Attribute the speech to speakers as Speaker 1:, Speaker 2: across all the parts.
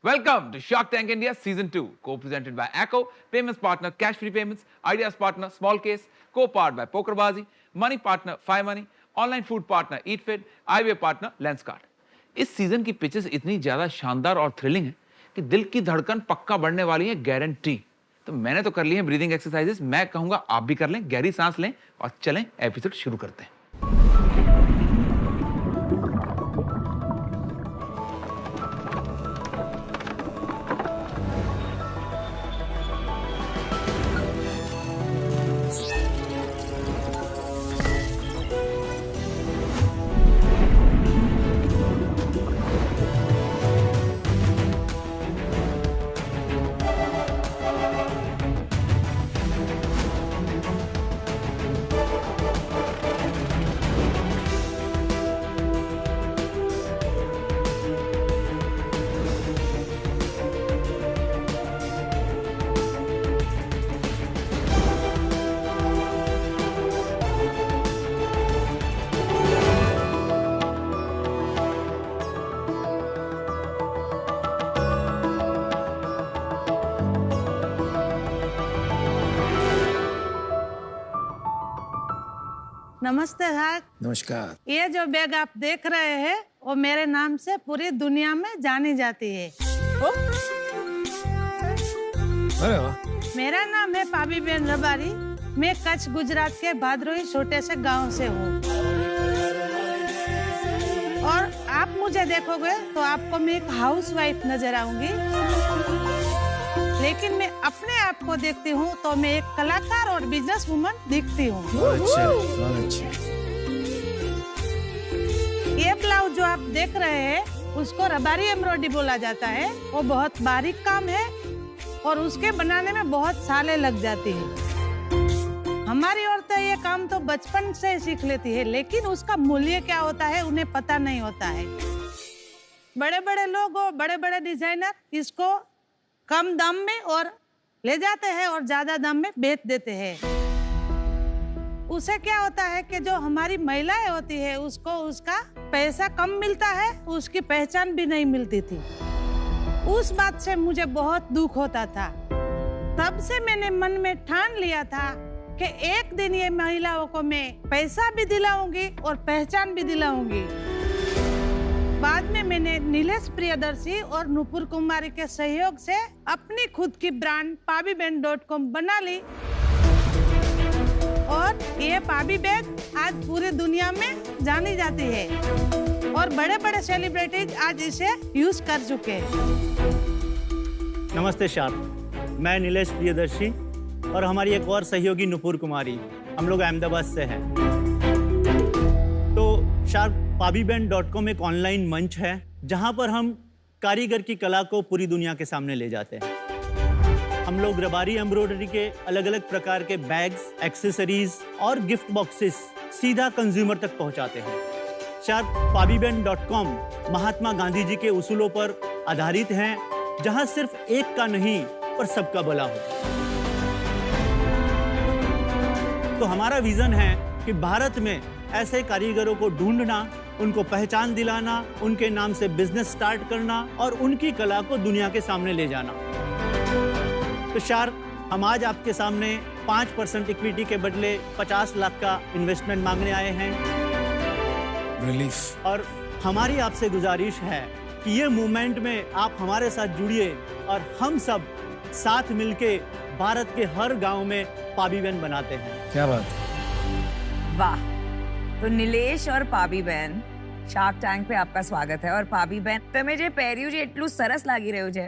Speaker 1: Welcome to Shark Tank India Season 2, co-presented by ACO, payments partner Cash Free Payments, ideas partner Small Case, co-powered by Pokerbazi, money partner Five Money, online food partner Eat Fit, eyewear partner Lenskart. इस season की pitches इतनी ज्यादा शानदार और thrilling है कि दिल की धड़कन पक्का बढ़ने वाली है, गारंटी। तो मैंने तो कर ली है ब्रीदिंग एक्सरसाइजेस, मैं कहूंगा आप भी कर लें, गहरी सांस लें और चलें एपिसोड शुरू करते हैं।
Speaker 2: नमस्ते सर।
Speaker 3: नमस्कार।
Speaker 2: ये जो बैग आप देख रहे हैं वो मेरे नाम से पूरी दुनिया में जानी जाती है।
Speaker 3: अरे वाह।
Speaker 2: मेरा नाम है पाबीबेन रबारी। मैं कच्छ गुजरात के भादरोई छोटे से गांव से हूँ और आप मुझे देखोगे तो आपको मैं एक हाउस वाइफ नजर आऊंगी, लेकिन मैं अपने आप को देखती हूँ तो मैं एक कलाकार और बिजनेस वुमन दिखती हूँ। ये ब्लाउज जो आप देख रहे हैं उसको रबारी एम्ब्रॉयडरी बोला जाता है। वो बहुत बारीक काम है और उसके बनाने में बहुत सालें लग जाती है। हमारी औरतें ये काम तो बचपन से सीख लेती है, लेकिन उसका मूल्य क्या होता है उन्हें पता नहीं होता है। बड़े बड़े लोग और बड़े बड़े डिजाइनर इसको कम दाम में और ले जाते हैं और ज्यादा दाम में बेच देते हैं। उसे क्या होता है कि जो हमारी महिलाएं होती है उसको उसका पैसा कम मिलता है, उसकी पहचान भी नहीं मिलती थी। उस बात से मुझे बहुत दुख होता था। तब से मैंने मन में ठान लिया था कि एक दिन ये महिलाओं को मैं पैसा भी दिलाऊंगी और पहचान भी दिलाऊंगी। बाद में मैंने नीलेश प्रियदर्शी और नुपुर कुमारी के सहयोग से अपनी खुद की ब्रांड pabiben.com बना ली और ये पाबी बैग आज पूरी दुनिया में जानी जाती है और बड़े बड़े सेलिब्रिटीज आज इसे यूज कर चुके हैं।
Speaker 4: नमस्ते शार्क, मैं नीलेश प्रियदर्शी और हमारी एक और सहयोगी नुपुर कुमारी, हम लोग अहमदाबाद से हैं। तो शार्क pabiben.com एक ऑनलाइन मंच है जहां पर हम कारीगर की कला को पूरी दुनिया के सामने ले जाते हैं। हम लोग रबारी एम्ब्रॉयडरी के अलग अलग प्रकार के बैग्स, एक्सेसरीज और गिफ्ट बॉक्सेस सीधा कंज्यूमर तक पहुंचाते हैं। शार्क pabiben.com महात्मा गांधी जी के उसूलों पर आधारित हैं, जहां सिर्फ एक का नहीं पर सबका भला हो। तो हमारा विजन है कि भारत में ऐसे कारीगरों को ढूंढना, उनको पहचान दिलाना, उनके नाम से बिजनेस स्टार्ट करना और उनकी कला को दुनिया के सामने ले जाना। तो शार्क, हम आज आपके सामने 5% इक्विटी के बदले 50 लाख का इन्वेस्टमेंट मांगने आए हैं।
Speaker 3: रिलीफ।
Speaker 4: और हमारी आपसे गुजारिश है कि ये मूवमेंट में आप हमारे साथ जुड़िए और हम सब साथ मिलके भारत के हर गांव में पाबीबेन बनाते हैं।
Speaker 3: क्या बात।
Speaker 5: वाह। तो नीलेश और पाबीबेन, શાર્ક ટેન્ક पे आपका स्वागत है। और પાબીબેન, તમે જે પહેર્યું છે એટલું સરસ લાગી રહ્યું છે।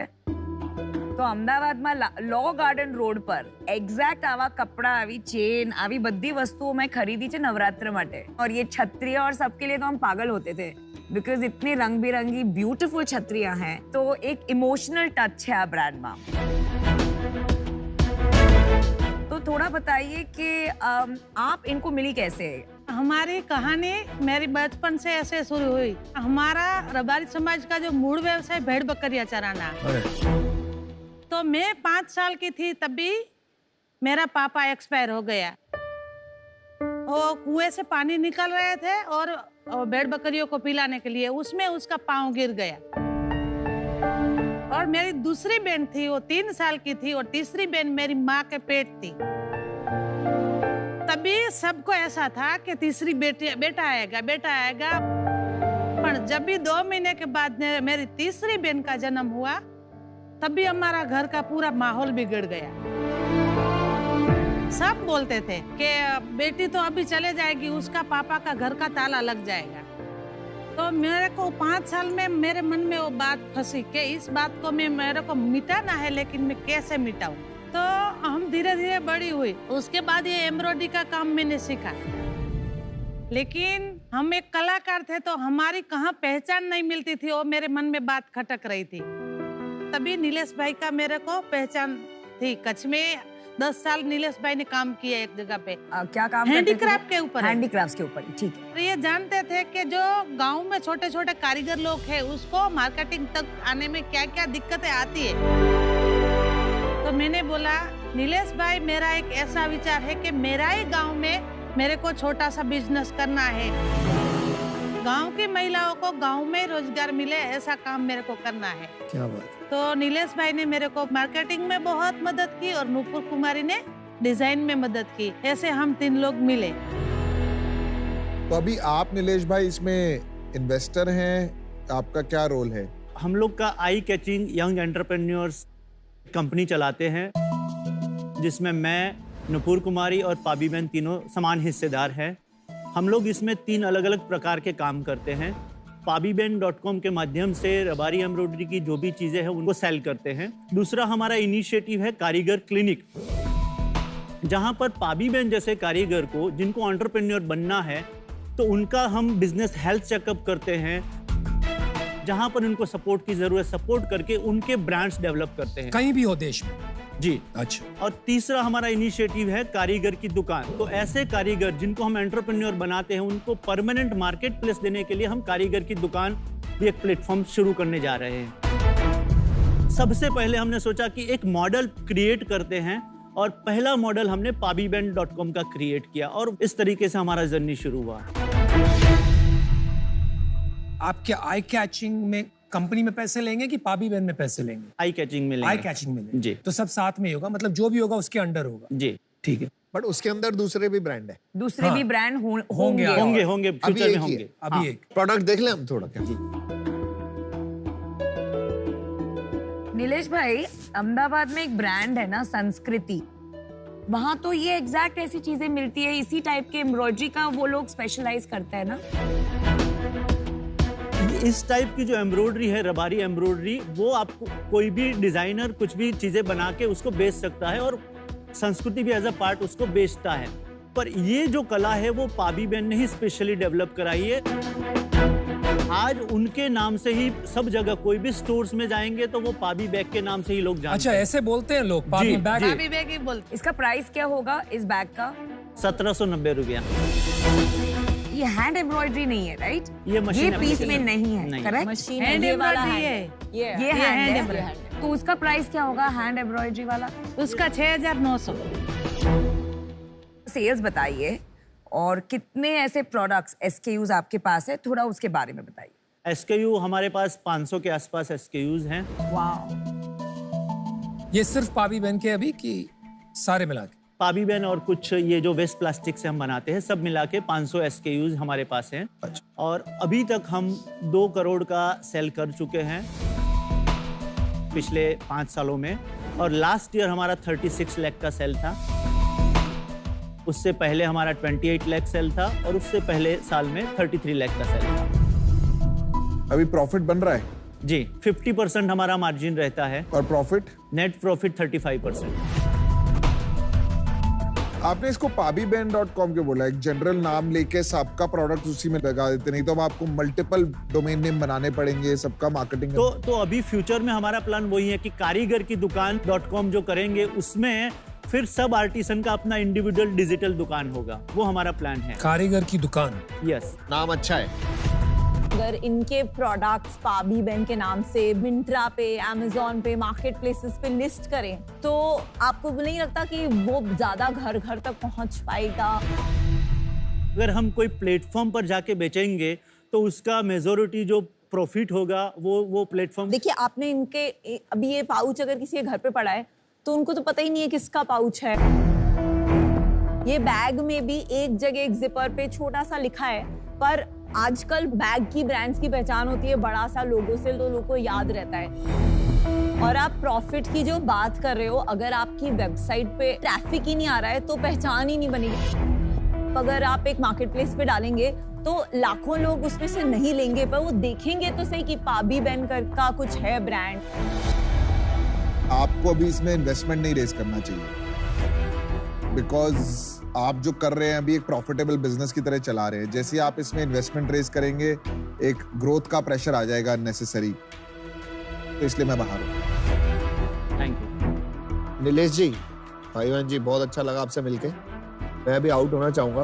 Speaker 5: તો અમદાવાદમાં લો ગાર્ડન રોડ પર એક્ઝેક્ટ આવા કપડા, આવી ચેન, આવી બધી વસ્તુઓ મેં ખરીદી છે નવરાત્ર માટે। और ये छत्रियां और सबके लिए तो हम पागल होते थे, बिकॉज इतनी रंग बिरंगी ब्यूटीफुल छत्रियां हैं। तो एक इमोशनल टच है आ ब्रांड में। तो थोड़ा बताइए कि आप इनको मिली कैसे?
Speaker 2: हमारी कहानी मेरी बचपन से ऐसे शुरू हुई। हमारा रबारी समाज का जो मूल व्यवसाय भेड़ बकरियां चराना। तो मैं 5 साल की थी तभी मेरा पापा एक्सपायर हो गया। वो कुएं से पानी निकल रहे थे और भेड़ बकरियों को पिलाने के लिए उसमें उसका पाँव गिर गया और मेरी दूसरी बहन थी, वो 3 साल की थी, और तीसरी बहन मेरी माँ के पेट थी। तभी सबको ऐसा था कि तीसरी बेटा आएगा। पर जब भी 2 महीने के बाद मेरी तीसरी बहन का जन्म हुआ, तभी हमारा घर का पूरा माहौल बिगड़ गया। सब बोलते थे कि बेटी तो अभी चले जाएगी, उसका पापा का घर का ताला लग जाएगा। तो मेरे को 5 साल में मेरे मन में वो बात फंसी कि इस बात को मेरे को मिटाना है, लेकिन मैं कैसे मिटाऊं। तो हम धीरे धीरे बड़ी हुई। उसके बाद ये एम्ब्रॉयडरी का काम मैंने सीखा, लेकिन हम एक कलाकार थे तो हमारी कहाँ पहचान नहीं मिलती थी, वो मेरे मन में बात खटक रही थी। तभी नीलेश भाई का मेरे को पहचान थी। कच्छ में 10 साल नीलेश भाई ने काम किया एक जगह पे।
Speaker 5: क्या काम?
Speaker 2: हैंडीक्राफ्ट के ऊपर।
Speaker 5: हैंडीक्राफ्ट के ऊपर, ठीक है।
Speaker 2: ये जानते थे कि जो गांव में छोटे छोटे कारीगर लोग हैं, उसको मार्केटिंग तक आने में क्या क्या दिक्कतें आती है। तो मैंने बोला, नीलेश भाई, मेरा एक ऐसा विचार है कि मेरा ही गांव में मेरे को छोटा सा बिजनेस करना है। गांव की महिलाओं को गांव में रोजगार मिले, ऐसा काम मेरे को करना है।
Speaker 3: क्या बात।
Speaker 2: तो नीलेश भाई ने मेरे को मार्केटिंग में बहुत मदद की और नूपुर कुमारी ने डिजाइन में मदद की। ऐसे हम 3 लोग मिले।
Speaker 3: तो अभी आप नीलेश भाई इसमें इन्वेस्टर हैं, आपका क्या रोल है?
Speaker 4: हम लोग का eye catching young entrepreneurs company चलाते हैं, जिसमें मैं, नूपुर कुमारी और पाबी बहन तीनों समान हिस्सेदार हैं। हम लोग इसमें 3 अलग अलग प्रकार के काम करते हैं। pabiben.com के माध्यम से रबारी एम्ब्रॉयडरी की जो भी चीज़ें हैं उनको सेल करते हैं। दूसरा हमारा इनिशिएटिव है कारीगर क्लिनिक, जहां पर पाबी बहन जैसे कारीगर को जिनको एंटरप्रेन्योर बनना है, तो उनका हम बिजनेस हेल्थ चेकअप करते हैं, जहां पर उनको सपोर्ट की जरूरत, सपोर्ट करके उनके ब्रांड्स डेवलप करते हैं,
Speaker 6: कहीं भी हो देश में।
Speaker 4: जी।
Speaker 6: अच्छा।
Speaker 4: और तीसरा हमारा इनिशिएटिव है कारीगर की दुकान। तो ऐसे कारीगर जिनको हम एंटरप्रेन्योर बनाते हैं, उनको परमानेंट मार्केट प्लेस देने के लिए हम कारीगर की दुकान भी एक प्लेटफॉर्म शुरू करने जा रहे हैं। सबसे पहले हमने सोचा कि एक मॉडल क्रिएट करते हैं, और पहला मॉडल हमने pabiben.com का क्रिएट किया, और इस तरीके से हमारा जर्नी शुरू हुआ।
Speaker 6: आपके आई कैचिंग में कंपनी में पैसे लेंगे कि पाबी बहन में पैसे लेंगे?
Speaker 4: आई कैचिंग में लेंगे।
Speaker 6: आई कैचिंग में लेंगे
Speaker 4: जी।
Speaker 6: तो सब साथ में ही होगा, मतलब जो भी होगा उसके अंडर होगा।
Speaker 4: जी,
Speaker 6: ठीक है।
Speaker 3: बट उसके अंदर दूसरे भी ब्रांड है।
Speaker 5: दूसरे भी ब्रांड होंगे
Speaker 4: होंगे
Speaker 3: अभी
Speaker 4: फ्यूचर में
Speaker 3: एक ही
Speaker 4: होंगे।
Speaker 3: है।
Speaker 6: अभी एक
Speaker 3: प्रोडक्ट देख लें हम थोड़ा क्या?
Speaker 4: जी।
Speaker 5: नीलेश भाई, अहमदाबाद में एक ब्रांड है ना, संस्कृति, वहाँ तो ये एग्जैक्ट ऐसी चीजें मिलती है, इसी टाइप के एम्ब्रॉयडरी का वो लोग स्पेशलाइज करते हैं ना।
Speaker 4: इस टाइप की जो एम्ब्रॉयडरी है, रबारी एम्ब्रॉयडरी, वो आपको कोई भी डिजाइनर कुछ भी चीजें बना के उसको बेच सकता है, और संस्कृति भी एज अ पार्ट उसको बेचता है। पर ये जो कला है वो पाबी बहन ने ही स्पेशली डेवलप कराई है। आज उनके नाम से ही सब जगह कोई भी स्टोर्स में जाएंगे तो वो पाबी बैग के नाम से ही लोग जानते
Speaker 6: अच्छा,
Speaker 4: हैं।
Speaker 6: ऐसे बोलते हैं लोग, पाबी बैग।
Speaker 2: पाबी बैग ही बोलते।
Speaker 5: इसका प्राइस क्या होगा इस बैग का?
Speaker 4: 1790 रुपया।
Speaker 5: ये हैंड एम्ब्रॉयडरी नहीं है, राइट?
Speaker 4: ये मशीन
Speaker 5: ये
Speaker 4: है,
Speaker 5: पीस
Speaker 4: मशीन
Speaker 5: में
Speaker 4: है।
Speaker 5: नहीं है,
Speaker 7: नहीं।
Speaker 5: करेक्ट?
Speaker 7: मशीन
Speaker 2: हैंड
Speaker 7: ये वाला
Speaker 2: एम्ब्रॉयडरी
Speaker 7: है।
Speaker 2: है।
Speaker 5: ये
Speaker 2: हैंड
Speaker 5: हैंड
Speaker 2: एम्ब्रॉयडरी।
Speaker 5: है। तो उसका प्राइस क्या होगा हैंड एम्ब्रॉयडरी वाला?
Speaker 2: उसका 6900।
Speaker 5: सेल्स बताइए, और कितने ऐसे प्रोडक्ट्स SKUs आपके पास है, थोड़ा उसके बारे में बताइए।
Speaker 4: SKU हमारे पास 500 के आसपास SKUs हैं।
Speaker 5: वाह।
Speaker 6: ये सिर्फ पाबी बहन के अभी कि सारे मिला के?
Speaker 4: पाबी बहन और कुछ ये जो वेस्ट प्लास्टिक से हम बनाते हैं, सब मिला के 500 SKUs हमारे पास हैं। और अभी तक हम 2 करोड़ का सेल कर चुके हैं पिछले 5 सालों में, और लास्ट ईयर हमारा 36 लाख का सेल था। उससे पहले हमारा 28 लाख सेल था, और उससे पहले साल में 33 लाख का सेल था।
Speaker 3: अभी प्रॉफिट बन रहा है?
Speaker 4: जी, 50% हमारा मार्जिन रहता है,
Speaker 3: और प्रॉफिट?
Speaker 4: Net profit 35%।
Speaker 3: आपने इसको pabiben.com क्यों बोला? एक जनरल नाम लेके सबका प्रोडक्ट उसी में लगा देते, नहीं तो अब आपको मल्टीपल डोमेन नेम बनाने पड़ेंगे, सबका मार्केटिंग।
Speaker 4: तो अभी फ्यूचर में हमारा प्लान वही है कि कारीगर की दुकान .com जो करेंगे, उसमें फिर सब आर्टिसन का अपना इंडिविजुअल डिजिटल दुकान होगा। वो हमारा प्लान है।
Speaker 6: कारीगर की दुकान।
Speaker 4: यस।
Speaker 3: नाम अच्छा है।
Speaker 7: अगर इनके प्रोडक्ट्स पाबी बहन के नाम से मिंत्रा पे, अमेज़न पे, मार्केट प्लेसेस पे लिस्ट करें, तो आपको नहीं लगता कि वो ज्यादा घर घर तक पहुंच पाएगा?
Speaker 4: अगर हम कोई प्लेटफॉर्म पर जाके बेचेंगे तो उसका मेजोरिटी जो प्रॉफिट होगा वो प्लेटफॉर्म।
Speaker 7: देखिए आपने इनके अभी ये पाउच अगर किसी के घर पे पड़ा है तो उनको तो पता ही नहीं है किसका पाउच है। ये बैग में भी एक जगह एक जिपर पे छोटा सा लिखा है, पर आजकल बैग की ब्रांड्स की पहचान होती है बड़ा सा लोगो से, तो लोगों को याद रहता है। और आप प्रॉफिट की जो बात कर रहे हो, अगर आपकी वेबसाइट पे ट्रैफिक ही नहीं आ रहा है तो पहचान ही नहीं बनेगी। अगर आप एक मार्केट प्लेस पे डालेंगे तो लाखों लोग उसमें से नहीं लेंगे, पर वो देखेंगे तो सही कि पाबी बैन का कुछ है ब्रांड।
Speaker 3: आपको अभी इसमें इन्वेस्टमेंट नहीं रेस करना चाहिए, बिकॉज आप जो कर रहे हैं अभी एक प्रॉफिटेबल बिजनेस की तरह चला रहे हैं। जैसे आप इसमें इन्वेस्टमेंट रेस करेंगे एक ग्रोथ का प्रेशर आ जाएगा अननेसेसरी, तो इसलिए मैं बाहर हूँ।
Speaker 4: थैंक यू
Speaker 8: नीलेश जी, भाईवान जी, बहुत अच्छा लगा आपसे मिलके। मैं भी आउट होना चाहूंगा,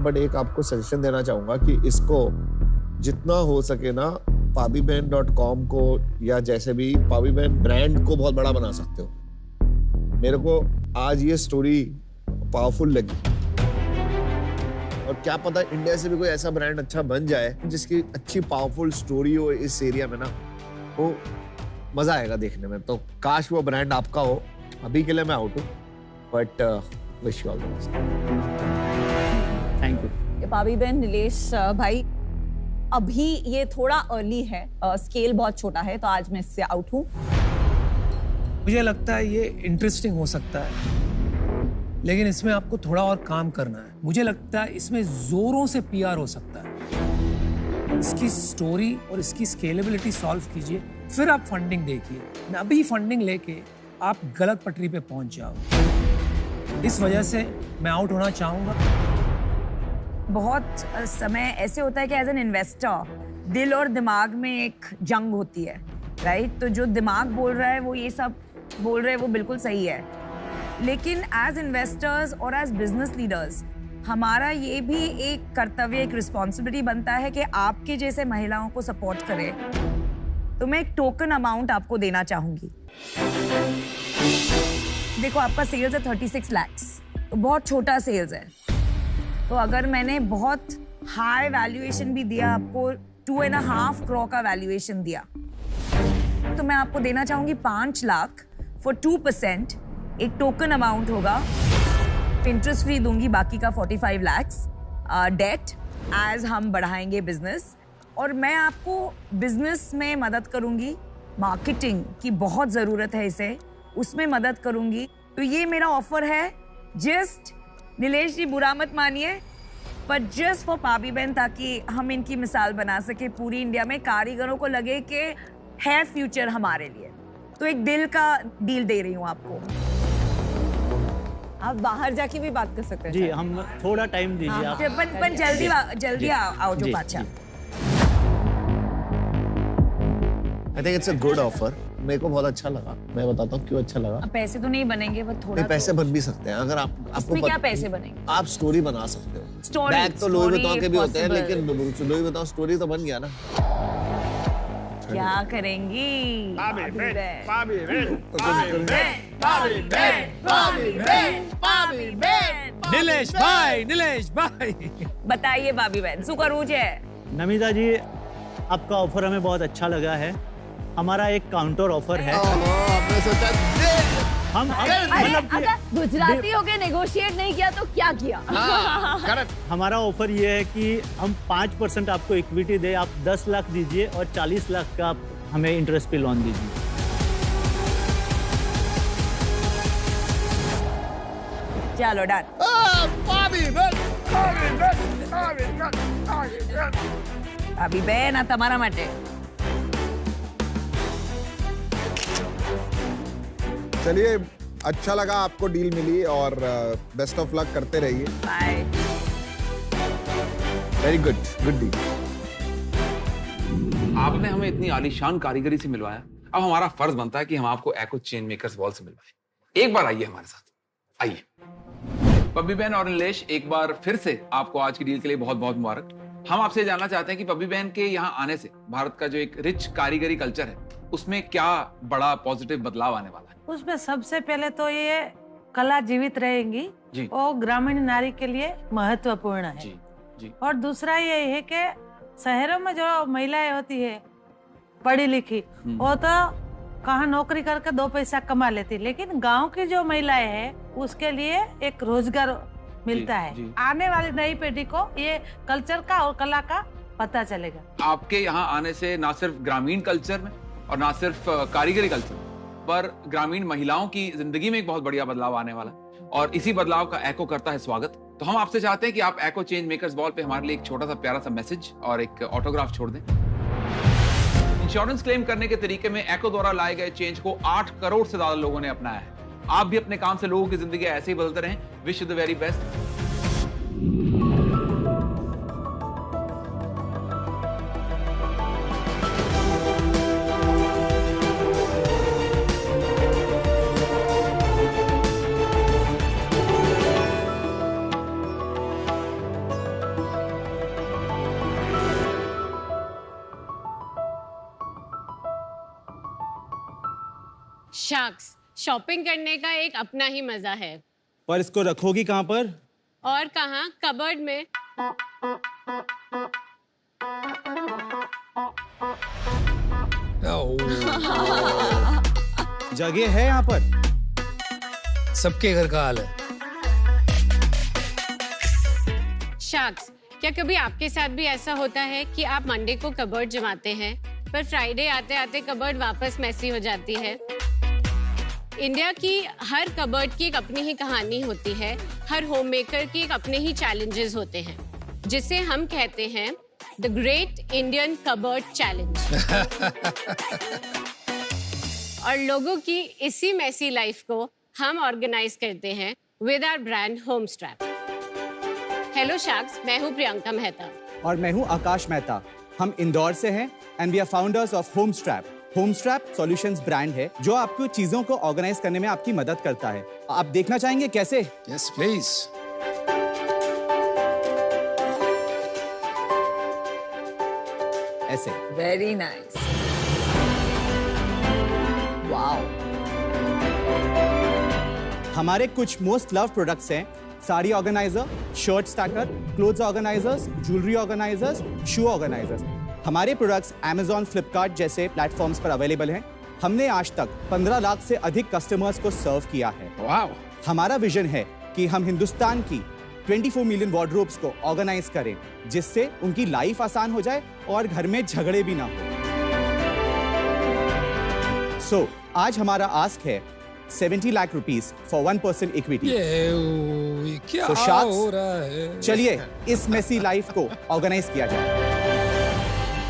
Speaker 8: बट एक आपको सजेशन देना चाहूंगा कि इसको जितना हो सके ना pabiben.com को या जैसे भी पाबीबेन ब्रांड को बहुत बड़ा बना सकते हो। मेरे को आज ये स्टोरी पावरफुल लगी, और क्या पता इंडिया से भी कोई ऐसा ब्रांड अच्छा बन जाए जिसकी अच्छी पावरफुल स्टोरी हो इस एरिया में ना, वो मजा आएगा देखने में। तो काश वो ब्रांड आपका हो। अभी के लिए मैं आउट हूँ, but wish you all the best.
Speaker 4: Thank you.
Speaker 7: पाबी बहन, नीलेश भाई, अभी ये थोड़ा अर्ली है, स्केल बहुत छोटा है, तो आज मैं इससे आउट हूँ।
Speaker 6: मुझे लगता है ये इंटरेस्टिंग हो सकता है, लेकिन इसमें आपको थोड़ा और काम करना है। मुझे लगता है इसमें जोरों से पीआर हो सकता है। इसकी स्टोरी और इसकी स्केलेबिलिटी सॉल्व कीजिए, फिर आप फंडिंग देखिए। अभी फंडिंग लेके आप गलत पटरी पे पहुंच जाओ। इस वजह से मैं आउट होना चाहूंगा।
Speaker 5: बहुत समय ऐसे होता है कि एज एन इन्वेस्टर दिल और दिमाग में एक जंग होती है, राइट? तो जो दिमाग बोल रहा है वो ये सब बोल रहे हैं, वो बिल्कुल सही है, लेकिन एज इन्वेस्टर्स और एज बिजनेस लीडर्स हमारा ये भी एक कर्तव्य, एक रिस्पॉन्सिबिलिटी बनता है कि आपके जैसे महिलाओं को सपोर्ट करें। तो मैं एक टोकन अमाउंट आपको देना चाहूंगी। देखो, आपका सेल्स है 36 लाख, तो बहुत छोटा सेल्स है। तो अगर मैंने बहुत हाई वैल्यूएशन भी दिया, आपको 2.5 करोड़ का वैल्यूएशन दिया, तो मैं आपको देना चाहूंगी 5 लाख फॉर 2%। एक टोकन अमाउंट होगा, इंटरेस्ट फ्री दूंगी, बाकी का 45 लाख डेट एज हम बढ़ाएंगे बिजनेस। और मैं आपको बिजनेस में मदद करूंगी, मार्केटिंग की बहुत जरूरत है इसे, उसमें मदद करूंगी। तो ये मेरा ऑफर है। जस्ट नीलेश जी, बुरा मत मानिए, पर जस्ट फॉर पाबी बहन, ताकि हम इनकी मिसाल बना सके पूरी इंडिया में, कारीगरों को लगे कि है फ्यूचर हमारे लिए। तो एक दिल का डील दे रही हूँ आपको।
Speaker 7: आप बाहर जाके भी बात कर सकते हैं
Speaker 4: जी, हम थोड़ा टाइम दीजिए आप।
Speaker 5: पण जल्दी आओ जो बादशाह।
Speaker 8: I think it's a good offer. मेरे को बहुत अच्छा लगा। मैं बताता हूँ क्यों अच्छा लगा।
Speaker 5: अब पैसे तो नहीं बनेंगे, वो थोड़ा
Speaker 8: पैसे बन भी सकते हैं अगर आपको
Speaker 5: इसमें क्या पैसे बनेंगे?
Speaker 8: आप स्टोरी बना सकते हो।
Speaker 5: स्टोरी,
Speaker 8: बैग तो लोई वितौर के भी होते हैं,
Speaker 5: possible।
Speaker 8: लेकिन लोई वितौर स्टोरी तो बन गया ना।
Speaker 5: क्या करेंगी?
Speaker 6: नीलेश भाई
Speaker 5: बताइए भाभी बहन, શું કરવું છે?
Speaker 4: नमिता जी, आपका ऑफर हमें बहुत अच्छा लगा है। हमारा एक काउंटर ऑफर है।
Speaker 8: आपने सोचा
Speaker 4: हम
Speaker 7: अरे अगर गुजराती हो के नेगोशिएट नहीं किया तो क्या किया?
Speaker 4: हमारा ऑफर ये है कि हम 5% आपको इक्विटी दे, आप 10 लाख दीजिए और 40 लाख का आप हमें इंटरेस्ट पे लोन दीजिए।
Speaker 5: चलो डन। भाभी बहन, આ તમારા માટે।
Speaker 3: चलिए, अच्छा लगा आपको डील मिली, और बेस्ट ऑफ लक करते रहिए।
Speaker 5: बाय।
Speaker 3: Very good deal.
Speaker 1: आपने हमें इतनी आलीशान कारीगरी से मिलवाया, अब हमारा फर्ज बनता है कि हम आपको एको चेन मेकर्स वॉल से मिलवाएं। एक बार आइए हमारे साथ, आइए। पब्बी बहन और नीलेश, एक बार फिर से आपको आज की डील के लिए बहुत बहुत मुबारक। हम आपसे जानना चाहते हैं कि पब्बी बहन के यहाँ आने से भारत का जो एक रिच कारीगरी कल्चर है, उसमें क्या बड़ा पॉजिटिव बदलाव आने वाला है?
Speaker 2: उसमें सबसे पहले तो ये कला जीवित रहेंगी
Speaker 1: जी।
Speaker 2: और ग्रामीण नारी के लिए महत्वपूर्ण है।
Speaker 1: जी जी।
Speaker 2: और दूसरा ये है कि शहरों में जो महिलाएं होती है पढ़ी लिखी, वो तो कहाँ नौकरी करके 2 पैसा कमा लेती, लेकिन गांव की जो महिलाएं हैं उसके लिए एक रोजगार मिलता है। आने वाली नई पीढ़ी को ये कल्चर का और कला का पता चलेगा।
Speaker 1: आपके यहाँ आने से ना सिर्फ ग्रामीण कल्चर में और ना सिर्फ कारीगरी कल्चर पर ग्रामीण महिलाओं की जिंदगी में एक बहुत बढ़िया बदलाव आने वाला है और इसी बदलाव का एको करता है स्वागत। तो हम आपसे चाहते हैं कि आप एको चेंज मेकर्स वॉल पे हमारे लिए एक छोटा सा प्यारा सा मैसेज और एक ऑटोग्राफ छोड़ दें। इंश्योरेंस क्लेम करने के तरीके में एको द्वारा लाए गए चेंज को 8 करोड़ से ज्यादा लोगों ने अपनाया है। आप भी अपने काम से लोगों की जिंदगी ऐसे ही बदलते रहें। Wish you the very best.
Speaker 9: शख्स शॉपिंग करने का एक अपना ही मजा है।
Speaker 4: पर इसको रखोगी कहाँ पर?
Speaker 9: और कहाँ? कबर्ड में।
Speaker 4: जगह है यहाँ पर।
Speaker 6: सबके घर का हाल है।
Speaker 9: शख्स, क्या कभी आपके साथ भी ऐसा होता है कि आप मंडे को कबर्ड जमाते हैं पर फ्राइडे आते आते कबर्ड वापस मैसी हो जाती है? इंडिया की हर कबर्ड की एक अपनी ही कहानी होती है, हर होम मेकर की एक अपने ही चैलेंजेस होते हैं, जिसे हम कहते हैं the great Indian cupboard challenge. और लोगों की इसी मैसी लाइफ को हम ऑर्गेनाइज करते हैं विद आवर ब्रांड होमस्ट्रैप। हेलो शख्स, मैं हूँ प्रियंका मेहता।
Speaker 10: और मैं हूँ आकाश मेहता। हम इंदौर से हैं and we are founders of Homestrap. Homestrap solutions brand है जो आपको चीजों को ऑर्गेनाइज करने में आपकी मदद करता है। आप देखना चाहेंगे कैसे?
Speaker 6: Yes please.
Speaker 10: ऐसे।
Speaker 5: Very nice. वाओ।
Speaker 10: हमारे कुछ मोस्ट लव प्रोडक्ट्स हैं sari organizer, shirt stacker, clothes organizers, jewellery organizers, shoe organizers. हमारे प्रोडक्ट्स Amazon, Flipkart जैसे प्लेटफॉर्म्स पर अवेलेबल हैं। हमने आज तक 15 लाख से अधिक कस्टमर्स को सर्व किया है।
Speaker 6: वाओ।
Speaker 10: हमारा विजन है कि हम हिंदुस्तान की 24 मिलियन वार्डरोब्स को ऑर्गेनाइज करें, जिससे उनकी लाइफ आसान हो जाए और घर में झगड़े भी ना हो। सो आज हमारा आस्क है 70 लाख रुपीस फॉर 1% इक्विटी।
Speaker 6: क्या
Speaker 10: So,
Speaker 6: हो रहा है?
Speaker 10: चलिए इस मेसी लाइफ को ऑर्गेनाइज किया जाए।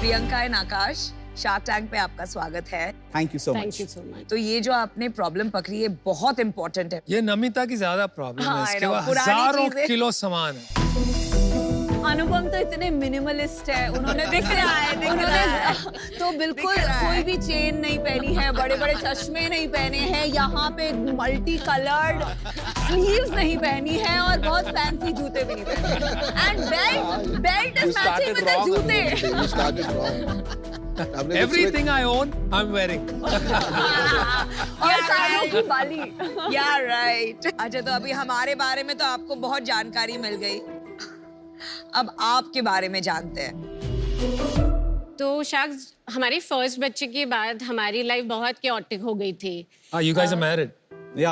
Speaker 5: Priyanka and Akash, shark tank पे आपका स्वागत है।
Speaker 10: Thank you so much.
Speaker 9: Thank you so much.
Speaker 5: तो ये जो आपने प्रॉब्लम पकड़ी है बहुत इंपॉर्टेंट है।
Speaker 6: ये नमिता की ज्यादा प्रॉब्लम
Speaker 5: हाँ,
Speaker 6: है। इसके
Speaker 5: I know,
Speaker 6: बाद
Speaker 5: पुरानी
Speaker 6: हजारों
Speaker 5: चीजें।
Speaker 6: किलो सामान है।
Speaker 7: अनुपम तो इतने मिनिमलिस्ट है, उन्होंने
Speaker 5: दिख रहा है।
Speaker 7: तो बिल्कुल कोई भी चेन नहीं पहनी है, बड़े बड़े चश्मे नहीं पहने हैं, यहाँ पे मल्टी कलर्ड स्लीव्स नहीं पहनी है और बहुत फैंसी जूते भी नहीं पहने। And belt is matching with the जूते।
Speaker 6: Everything I own, I'm wearing.
Speaker 7: और कानों की बाली।
Speaker 5: या राइट। अच्छा, तो अभी हमारे बारे में तो आपको बहुत जानकारी मिल गई, अब आपके बारे में जानते हैं।
Speaker 9: तो शख्स, हमारे फर्स्ट बच्चे के बाद हमारी लाइफ बहुत chaotic हो गई थी।
Speaker 6: You guys are married?
Speaker 10: या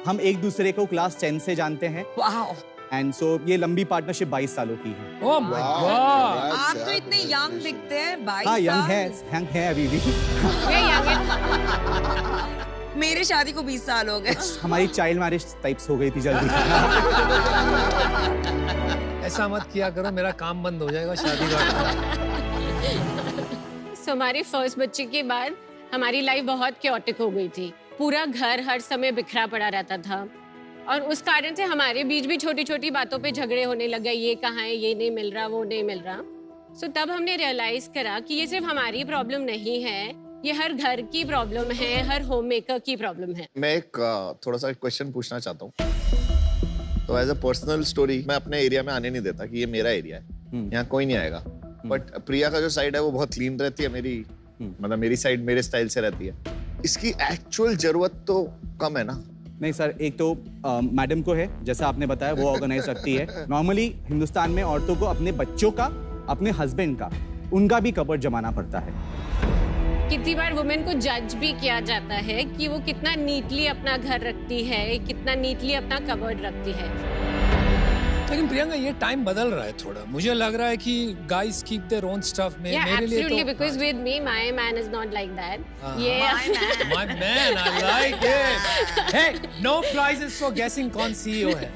Speaker 10: हम एक दूसरे को क्लास 10 से जानते हैं।
Speaker 5: वाओ।
Speaker 10: एंड सो ये लंबी पार्टनरशिप 22 सालों की है।
Speaker 6: Oh my God!
Speaker 5: आप तो इतने यंग दिखते हैं। 22
Speaker 10: हाँ, यंग
Speaker 5: साल।
Speaker 10: है अभी भी।
Speaker 5: मेरे शादी को 20 साल हो गए।
Speaker 10: हमारी चाइल्ड मैरिज टाइप्स हो गई थी जल्दी।
Speaker 6: ऐसा मत किया करो, मेरा काम बंद हो जाएगा शादी का।
Speaker 9: So, हमारे फर्स्ट बच्चे के बाद हमारी लाइफ बहुत chaotic हो गई थी। पूरा घर हर समय बिखरा पड़ा रहता था और उस कारण से हमारे बीच भी छोटी छोटी बातों पे झगड़े होने लगे। ये कहाँ है, ये नहीं मिल रहा, वो नहीं मिल रहा। सो तब हमने रियलाइज करा कि ये सिर्फ हमारी प्रॉब्लम नहीं है, ये हर घर की प्रॉब्लम है, हर होम मेकर की प्रॉब्लम है।
Speaker 8: मैं एक थोड़ा सा क्वेश्चन पूछना चाहता हूँ। तो एज अ पर्सनल स्टोरी, मैं अपने एरिया में आने नहीं देता कि ये मेरा एरिया है, यहाँ कोई नहीं आएगा। बट प्रिया का जो साइड है वो बहुत क्लीन रहती है, मतलब मेरी साइड मेरे स्टाइल से रहती है। इसकी एक्चुअल जरूरत तो कम है ना,
Speaker 10: नहीं सर, एक तो मैडम को है, जैसा आपने बताया, वो ऑर्गेनाइज रखती है। नॉर्मली हिंदुस्तान में औरतों को अपने बच्चों का, अपने हस्बैंड का, उनका भी कबर्ड जमाना पड़ता है।
Speaker 9: कितनी बार वुमेन को जज भी किया जाता है कि वो कितना नीटली अपना घर रखती है, कितना नीटली अपना कबर्ड रखती है।
Speaker 6: लेकिन प्रियंका ये टाइम बदल रहा है थोड़ा, मुझे लग रहा है कि guys keep their own stuff में। मेरे लिए तो
Speaker 9: because with me my man is not like that.
Speaker 6: My man I like it. Hey, no prizes for guessing कौन सीईओ है।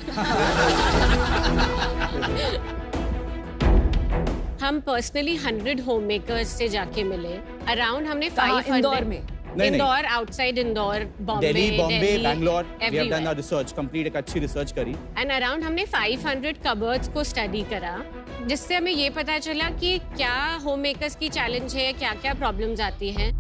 Speaker 9: हम पर्सनली 100 होम मेकर्स से जाके मिले। अराउंड हमने 500
Speaker 7: इंदौर में,
Speaker 9: Indore, outside Indore, Bombay,
Speaker 10: Delhi, Bombay, Bangalore, we have done our research, complete एक अच्छी रिसर्च करी।
Speaker 9: एंड अराउंड हमने 500 कबर्ड्स को स्टडी करा, जिससे हमें ये पता चला कि क्या होम मेकर्स की चैलेंज है, क्या क्या प्रॉब्लम्स आती हैं।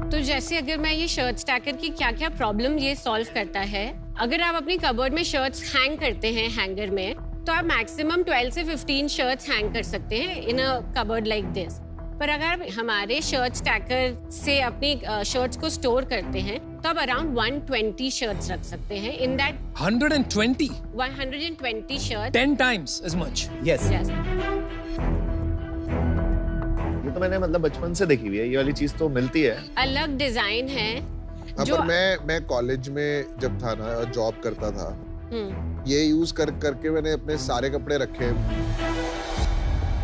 Speaker 9: तो जैसे अगर मैं ये शर्ट स्टैकर की क्या क्या प्रॉब्लम ये सॉल्व करता है, अगर आप अपनी कबर्ड में शर्ट्स हैंग करते हैं हैंगर में, तो आप मैक्सिमम 12 से 15 शर्ट्स हैंग कर सकते हैं इन अ कबर्ड लाइक दिस। पर अगर हमारे शर्ट स्टैकर से अपनी शर्ट्स को स्टोर करते हैं, तो आप अराउंड 120 शर्ट्स रख सकते हैं in that 120 shirts
Speaker 6: 10 times as much।
Speaker 10: Yes,
Speaker 8: ये तो मैंने मतलब बचपन से देखी हुई है, ये वाली चीज तो मिलती है।
Speaker 9: अलग डिजाइन है।
Speaker 3: जो मैं कॉलेज में जब था ना और जॉब करता था, ये यूज करके मैंने अपने सारे कपड़े रखे।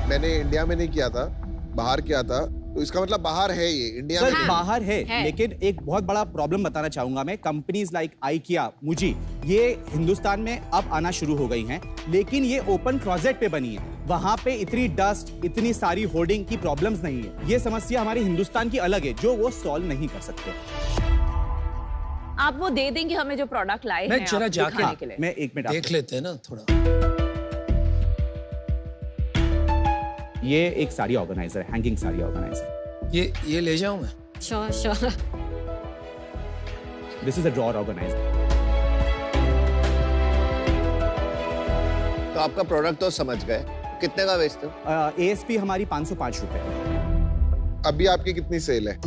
Speaker 3: मैंने इंडिया में नहीं किया था, बाहर किया था, तो इसका मतलब बाहर है, ये इंडिया में
Speaker 10: बाहर है। लेकिन एक बहुत बड़ा प्रॉब्लम बताना चाहूंगा मैं, कंपनीज लाइक IKEA, मुजी, ये हिंदुस्तान में अब आना शुरू हो गई हैं, लेकिन ये ओपन क्लोजेट पे बनी है। वहां पे इतनी डस्ट, इतनी सारी होर्डिंग की प्रॉब्लम्स नहीं है। ये समस्या हमारे हिंदुस्तान की अलग है, जो वो सॉल्व नहीं कर सकते।
Speaker 7: आप वो दे देंगे हमें जो प्रोडक्ट लाए हैं,
Speaker 6: जरा जाके
Speaker 7: के लिए।
Speaker 10: मैं एक मिनट
Speaker 6: देख लेते हैं ना थोड़ा।
Speaker 10: ये एक साड़ी ऑर्गेनाइजर है, हैंगिंग साड़ी ऑर्गेनाइजर।
Speaker 6: ये ले जाऊं मैं?
Speaker 9: Sure.
Speaker 10: This is a drawer organiser.
Speaker 8: तो आपका प्रोडक्ट तो समझ गए, कितने का बेचते हो?
Speaker 10: ASP हमारी 505 रुपए।
Speaker 3: अभी आपकी कितनी सेल है?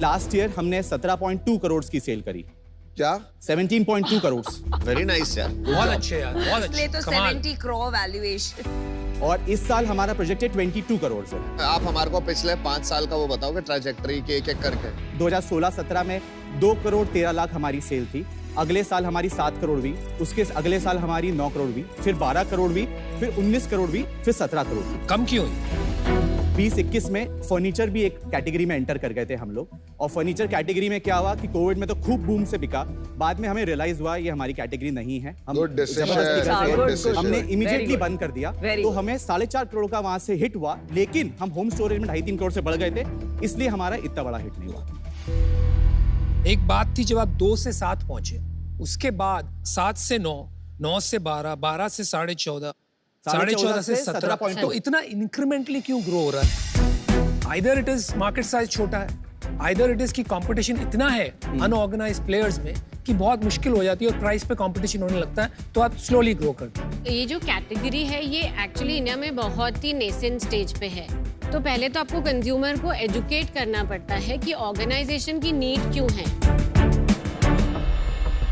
Speaker 10: लास्ट ईयर हमने 17.2 करोड़ की सेल करी।
Speaker 3: क्या?
Speaker 10: 17.2 करोड़।
Speaker 8: वेरी नाइस यार,
Speaker 6: बहुत अच्छे यार, बहुत अच्छे।
Speaker 5: तो 70 करोड़ वैल्यूएशन।
Speaker 10: और इस साल हमारा प्रोजेक्ट है 22 करोड़ से।
Speaker 8: आप हमारे को पिछले 5 साल का वो बताओगे ट्रैजेक्टरी के एक करके।
Speaker 10: 2016-17 में 2 करोड़ 13 लाख हमारी सेल थी। अगले साल हमारी 7 करोड़ हुई, उसके अगले साल हमारी 9 करोड़ हुई, फिर 12 करोड़ हुई, फिर 19 करोड़ हुई, फिर 17 करोड़ हुई।
Speaker 6: कम क्यों हुई?
Speaker 10: 20-21 में फर्नीचर भी एक कैटेगरी में एंटर कर गए थे हम लोग, और फर्नीचर कैटेगरी में क्या हुआ कि कोविड में तो खूब बूम से बिका। बाद में हमें रियलाइज हुआ ये हमारी कैटेगरी नहीं है, हम हमने इमीडिएटली बंद कर दिया। तो हमें 4.5 करोड़ का वहां से हिट हुआ, लेकिन हम होम स्टोरेज में 2.5-3 करोड़ से बढ़ गए थे, इसलिए हमारा इतना बड़ा हिट नहीं हुआ।
Speaker 6: एक बात थी, जब आप 2 से 7 पहुंचे, उसके बाद 7 से 9, 9 से 12, 12 से 14.5, 14.5 से 17, तो इतना इंक्रीमेंटली क्यों ग्रो हो रहा है? Either it is market size छोटा है, आइदर इट इज की कंपटीशन इतना है अनऑर्गेनाइज्ड प्लेयर्स में कि बहुत मुश्किल हो जाती है और प्राइस पे कंपटीशन होने लगता है, तो आप स्लोली ग्रो करते हैं।
Speaker 9: ये जो कैटेगरी है, ये एक्चुअली इंडिया में बहुत ही नेसेंट स्टेज पे है। तो पहले तो आपको कंज्यूमर को एजुकेट करना पड़ता है कि ऑर्गेनाइजेशन की नीड क्यों है।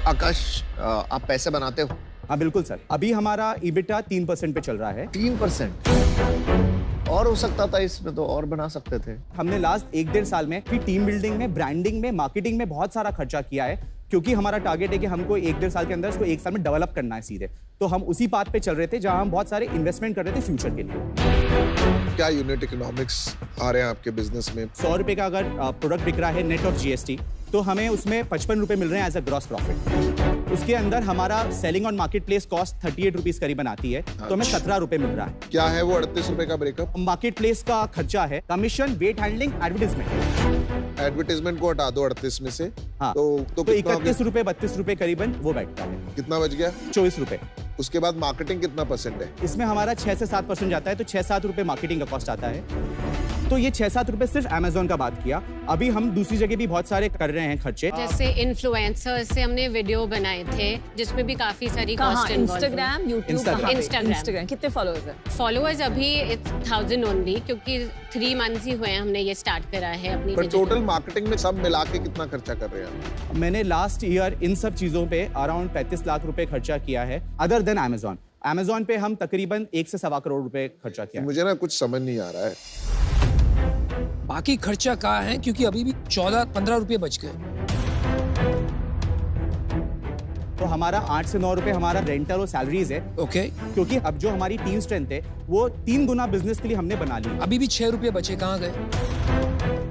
Speaker 8: आकाश, आप पैसे बनाते हो?
Speaker 10: हाँ बिल्कुल सर, अभी हमारा EBITDA 3% पे चल रहा है।
Speaker 8: 3%? और हो सकता था इसमें, तो और बना सकते थे।
Speaker 10: हमने लास्ट 1-1.5 साल में टीम बिल्डिंग में, ब्रांडिंग में, मार्केटिंग में बहुत सारा खर्चा किया है, क्योंकि हमारा टारगेट है कि हमको 1-1.5 साल के अंदर इसको 1 साल में डेवलप करना है सीधे। तो हम उसी बात पे चल रहे थे जहां हम बहुत सारे इन्वेस्टमेंट कर रहे थे फ्यूचर के लिए।
Speaker 3: क्या यूनिट इकोनॉमिक्स आ रहे हैं आपके बिजनेस में?
Speaker 10: 100 रुपए का अगर प्रोडक्ट बिक रहा है नेट ऑफ GST, तो हमें उसमें 55 रुपए मिल रहे हैं एज अ ग्रॉस प्रॉफिट। उसके अंदर हमारा selling on market place cost 38 rupees करीबन आती है, तो हमें 17 रुपए मिल रहा है।
Speaker 3: क्या है वो 38 रुपए का ब्रेकअप?
Speaker 10: मार्केट प्लेस का खर्चा है commission, wet handling, advertisement.
Speaker 3: Advertisement को हटा दो 38 में से,
Speaker 10: हाँ, तो 31 रुपए 32 रुपए करीबन वो बैठता है।
Speaker 3: कितना बच गया?
Speaker 10: 24 रुपए।
Speaker 3: उसके बाद मार्केटिंग कितना % है?
Speaker 10: इसमें हमारा 6 से 7% जाता है, तो 6-7 रुपए मार्केटिंग का कॉस्ट आता है। तो ये 6-7 रुपए सिर्फ Amazon का बात किया। अभी हम दूसरी जगह भी बहुत सारे कर रहे हैं खर्चे।
Speaker 9: जैसे इन्फ्लुएंसर्स से हमने वीडियो बनाए थे जिसमें भी काफी सारी cost involve.
Speaker 7: Instagram, YouTube, Instagram कितने फॉलोअर्स हैं?
Speaker 9: फॉलोअर्स अभी 1000 ओनली, क्योंकि 3 मंथ्स ही हुए हैं हमने ये स्टार्ट करा है अपनी।
Speaker 3: पर टोटल मार्केटिंग में सब मिला के कितना खर्चा कर रहे हैं?
Speaker 10: मैंने लास्ट ईयर इन सब चीजों पे अराउंड 35 लाख रुपए खर्चा किया है, अदर देन Amazon पे हम तकरीबन 1 से सवा करोड़ रुपए खर्चा किया।
Speaker 3: मुझे ना कुछ समझ नहीं आ रहा है।
Speaker 6: बाकी खर्चा कहाँ है, क्योंकि अभी भी 14-15 रुपए बच गए।
Speaker 10: तो हमारा 8 से 9 रुपए हमारा रेंटल और सैलरीज है।
Speaker 6: ओके।
Speaker 10: क्योंकि अब जो हमारी टीम स्ट्रेंथ है वो 3 गुना बिजनेस के लिए हमने बना ली।
Speaker 6: अभी भी 6 रुपए बचे, कहाँ गए?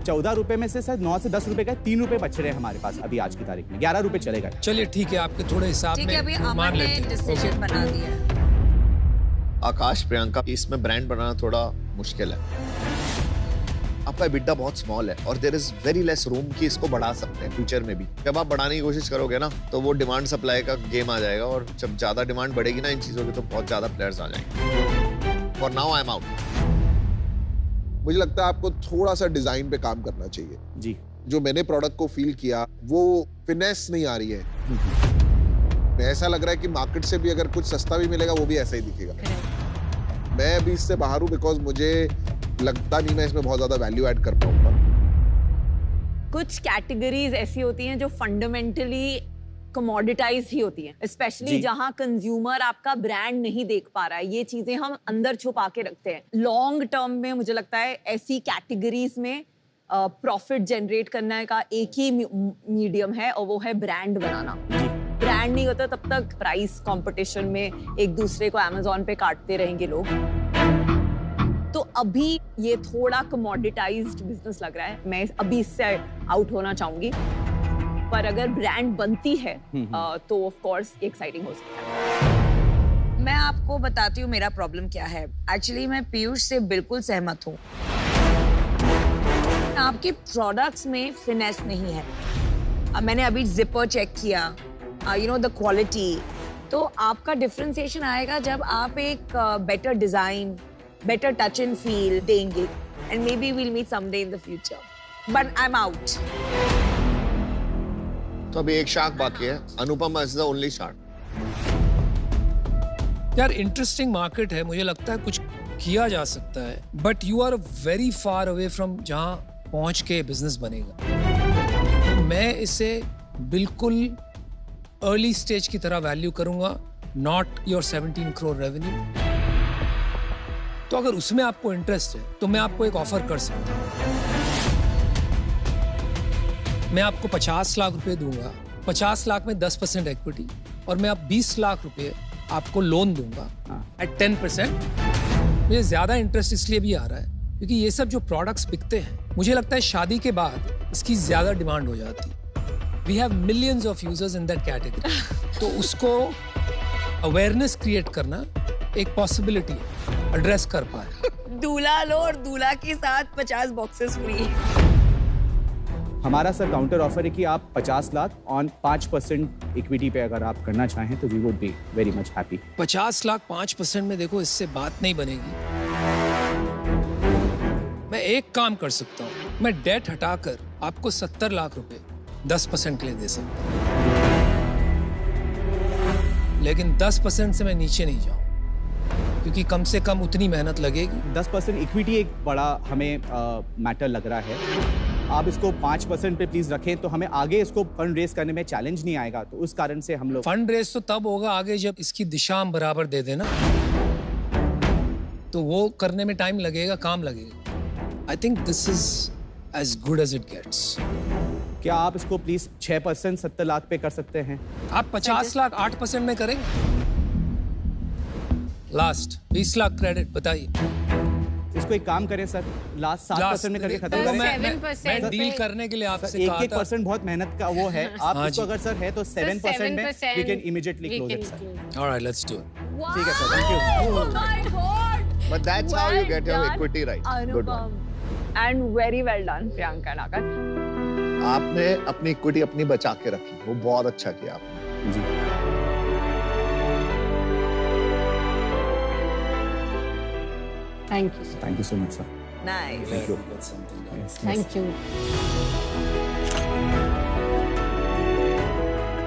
Speaker 10: 14 रुपए में से शायद 9 से 10 रुपए का 3 रुपए बच रहे हैं हमारे पास अभी आज की तारीख में। 11 रुपए चले गए।
Speaker 6: चलिए ठीक है, आपके थोड़े हिसाब
Speaker 5: ठीक है, अभी
Speaker 6: में मान
Speaker 5: अमन ने
Speaker 6: लेते हैं।
Speaker 5: डिसीजन बना दिया है।
Speaker 8: आकाश, प्रियंका, इसमें ब्रांड बनाना थोड़ा मुश्किल है। आपका EBITDA बहुत स्मॉल है और there is very less room कि इसको बढ़ा सकते हैं फ्यूचर में भी। जब आप बढ़ाने की कोशिश करोगे ना तो वो डिमांड सप्लाई का गेम आ जाएगा, और जब ज्यादा डिमांड बढ़ेगी ना इन चीजों की तो बहुत ज्यादा प्लेयर्स आ जाएंगे। For now I am out.
Speaker 3: मुझे लगता है आपको थोड़ा सा डिजाइन पे काम करना चाहिए।
Speaker 10: जी।
Speaker 3: जो मैंने प्रोडक्ट को फील किया वो फिनेस नहीं आ रही है। ऐसा लग रहा है कि मार्केट से भी अगर कुछ सस्ता भी मिलेगा वो भी ऐसा ही दिखेगा। मैं अभी इससे बाहर हूँ बिकॉज मुझे लगता नहीं मैं इसमें बहुत ज्यादा वैल्यू ऐड कर पाऊंगा।
Speaker 7: कुछ कैटेगरीज ऐसी होती हैं जो फंडामेंटली कमोडिटाइज ही होती हैं, स्पेशली जहां कंज्यूमर आपका ब्रांड नहीं देख पा रहा है। ये चीजें हम अंदर छुपा के रखते हैं। लॉन्ग टर्म में मुझे लगता है ऐसी कैटेगरीज में प्रॉफिट जनरेट करने का एक ही मीडियम है और वो है ब्रांड बनाना। ब्रांड नहीं होता तब तक प्राइस कंपटीशन में एक दूसरे को Amazon पे काटते रहेंगे लोग। तो अभी ये थोड़ा कमोडिटाइज्ड बिजनेस लग रहा है। मैं अभी इससे आउट होना चाहूंगी, पर अगर ब्रांड बनती है तो ऑफ कोर्स एक्साइटिंग हो सकता है।
Speaker 5: मैं आपको बताती हूँ मेरा प्रॉब्लम क्या है। एक्चुअली मैं पीयूष से बिल्कुल सहमत हूँ। आपके प्रोडक्ट्स में फिनेस नहीं है। मैंने अभी जिपर चेक किया, यू नो द क्वालिटी। तो आपका डिफरेंशिएशन आएगा जब आप एक better design, better touch and feel देंगे, and maybe we'll meet someday in the future, but I am out.
Speaker 8: तो अभी एक शार्क बाकी है। Anupam is the only shark.
Speaker 6: यार इंटरेस्टिंग मार्केट है, मुझे लगता है कुछ किया जा सकता है, but you are very far away from जहां पहुंच के बिजनेस बनेगा। मैं इसे बिल्कुल अर्ली स्टेज की तरह वैल्यू करूंगा, नॉट योर 17 करोड़ रेवेन्यू। तो अगर उसमें आपको इंटरेस्ट है तो मैं आपको एक ऑफर कर सकता हूं। मैं आपको 50 लाख रुपए दूंगा, 50 लाख में 10% इक्विटी, और मैं आप 20 लाख रुपए आपको लोन दूंगा एट 10%। मुझे ज्यादा इंटरेस्ट इसलिए भी आ रहा है क्योंकि ये सब जो प्रोडक्ट्स बिकते हैं, मुझे लगता है शादी के बाद इसकी ज्यादा डिमांड हो जाती है। We have millions of users in that category. तो उसको अवेयरनेस क्रिएट करना एक पॉसिबिलिटी है, एड्रेस कर पाए।
Speaker 5: दूल्हा लो और दूल्हा के साथ 50 बॉक्सेस फ्री।
Speaker 10: हमारा सर काउंटर ऑफर है कि आप 50 लाख ऑन 5% इक्विटी पे अगर आप करना चाहें तो we would be very much happy.
Speaker 6: 50 lakh 5% में देखो, इससे बात नहीं बनेगी। मैं एक काम कर सकता हूँ, मैं डेट हटाकर आपको 70 लाख रुपए 10% के लिए दे सकता हूँ, लेकिन 10% से मैं नीचे नहीं जाऊँ क्योंकि कम से कम उतनी मेहनत लगेगी।
Speaker 10: 10% इक्विटी एक बड़ा हमें मैटर लग रहा है। आप इसको 5% पे प्लीज रखें तो हमें आगे इसको फंड रेज करने में चैलेंज नहीं आएगा। तो उस कारण से हम लोग
Speaker 6: फंड रेज तो तब होगा आगे जब इसकी दिशा हम बराबर दे देना, तो वो करने में टाइम लगेगा, काम लगेगा। I think this is as good as it gets.
Speaker 10: क्या आप इसको प्लीज 6% 70 लाख पे कर सकते हैं?
Speaker 6: आप 50 लाख 8% में करेंगे? लास्ट 20 लाख क्रेडिट बताइए।
Speaker 10: इसको एक काम करें सर, लास्ट 7% में करके खत्म करें।
Speaker 6: मैं डील करने के लिए आपसे कहा था।
Speaker 10: 1% बहुत मेहनत का वो है। आप इसको अगर सर है तो 7% में we can immediately close it sir.
Speaker 6: Alright, let's do it.
Speaker 10: ठीक है sir, thank you.
Speaker 7: Oh my God!
Speaker 8: But that's how you get your
Speaker 7: Well
Speaker 8: equity right.
Speaker 7: done,
Speaker 8: Good one.
Speaker 7: Anupam. And very well done, Priyanka and Akash.
Speaker 8: आपने अपनी equity अपनी बचा के रखी, वो बहुत अच्छा किया आपने।
Speaker 10: जी।
Speaker 9: Thank you.
Speaker 10: Thank you so much sir.
Speaker 5: Nice.
Speaker 10: Thank you.
Speaker 9: Thank you.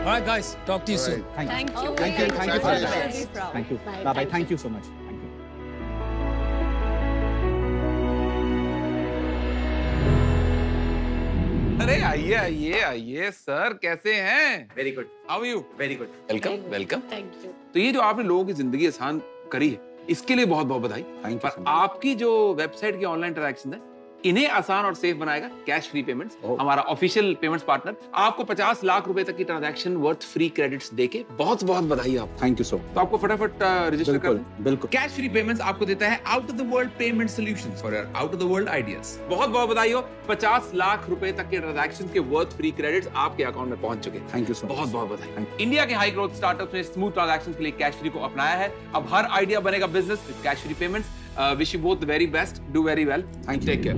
Speaker 6: All right, guys. Talk to you soon.
Speaker 10: Thank you.
Speaker 9: Thank you.
Speaker 10: Thank you for
Speaker 7: Very
Speaker 10: that.
Speaker 7: proud.
Speaker 10: Thank you.
Speaker 9: Bye.
Speaker 10: Bye bye.
Speaker 9: Thank
Speaker 10: Thank you so much. Thank you.
Speaker 1: अरे आइए आइए आइए sir, कैसे हैं?
Speaker 11: Very good,
Speaker 1: how you?
Speaker 11: Very good.
Speaker 1: Welcome welcome.
Speaker 9: Thank you.
Speaker 1: तो ये जो आपने लोगों की जिंदगी आसान करी है, इसके लिए बहुत बहुत बधाई।
Speaker 10: Thank you so
Speaker 1: पर
Speaker 10: much.
Speaker 1: आपकी जो वेबसाइट की ऑनलाइन ट्रांजैक्शन है, इन्हें आसान और सेफ बनाएगा कैश फ्री पेमेंट्स,
Speaker 10: Oh.
Speaker 1: हमारा ऑफिशियल पेमेंट्स पार्टनर। आपको 50 लाख रुपए तक की ट्रांजैक्शन वर्थ फ्री क्रेडिट्स देके बहुत बहुत बधाई आपको।
Speaker 10: थैंक यू सो
Speaker 1: तो आपको फटाफट रजिस्टर कर
Speaker 10: बिल्कुल
Speaker 1: दें।
Speaker 10: बिल्कुल।
Speaker 1: कैश फ्री पेमेंट्स आपको देता है out of the world payment solutions for out of the world ideas. बहुत बहुत बधाई हो, 50 लाख रुपए तक के ट्रांजैक्शन के वर्थ फ्री क्रेडिट्स आपके अकाउंट में पहुंच चुके हैं।
Speaker 10: थैंक यू सो मच।
Speaker 1: बहुत बहुत बधाई। इंडिया के हाई ग्रोथ स्टार्टअप्स ने स्मूथ ट्रांजैक्शंस के लिए कैश फ्री को अपनाया है। अब हर आइडिया बनेगा business with cash free payments. Wish you both the very best, do very well,
Speaker 10: Thank you.
Speaker 1: Take care.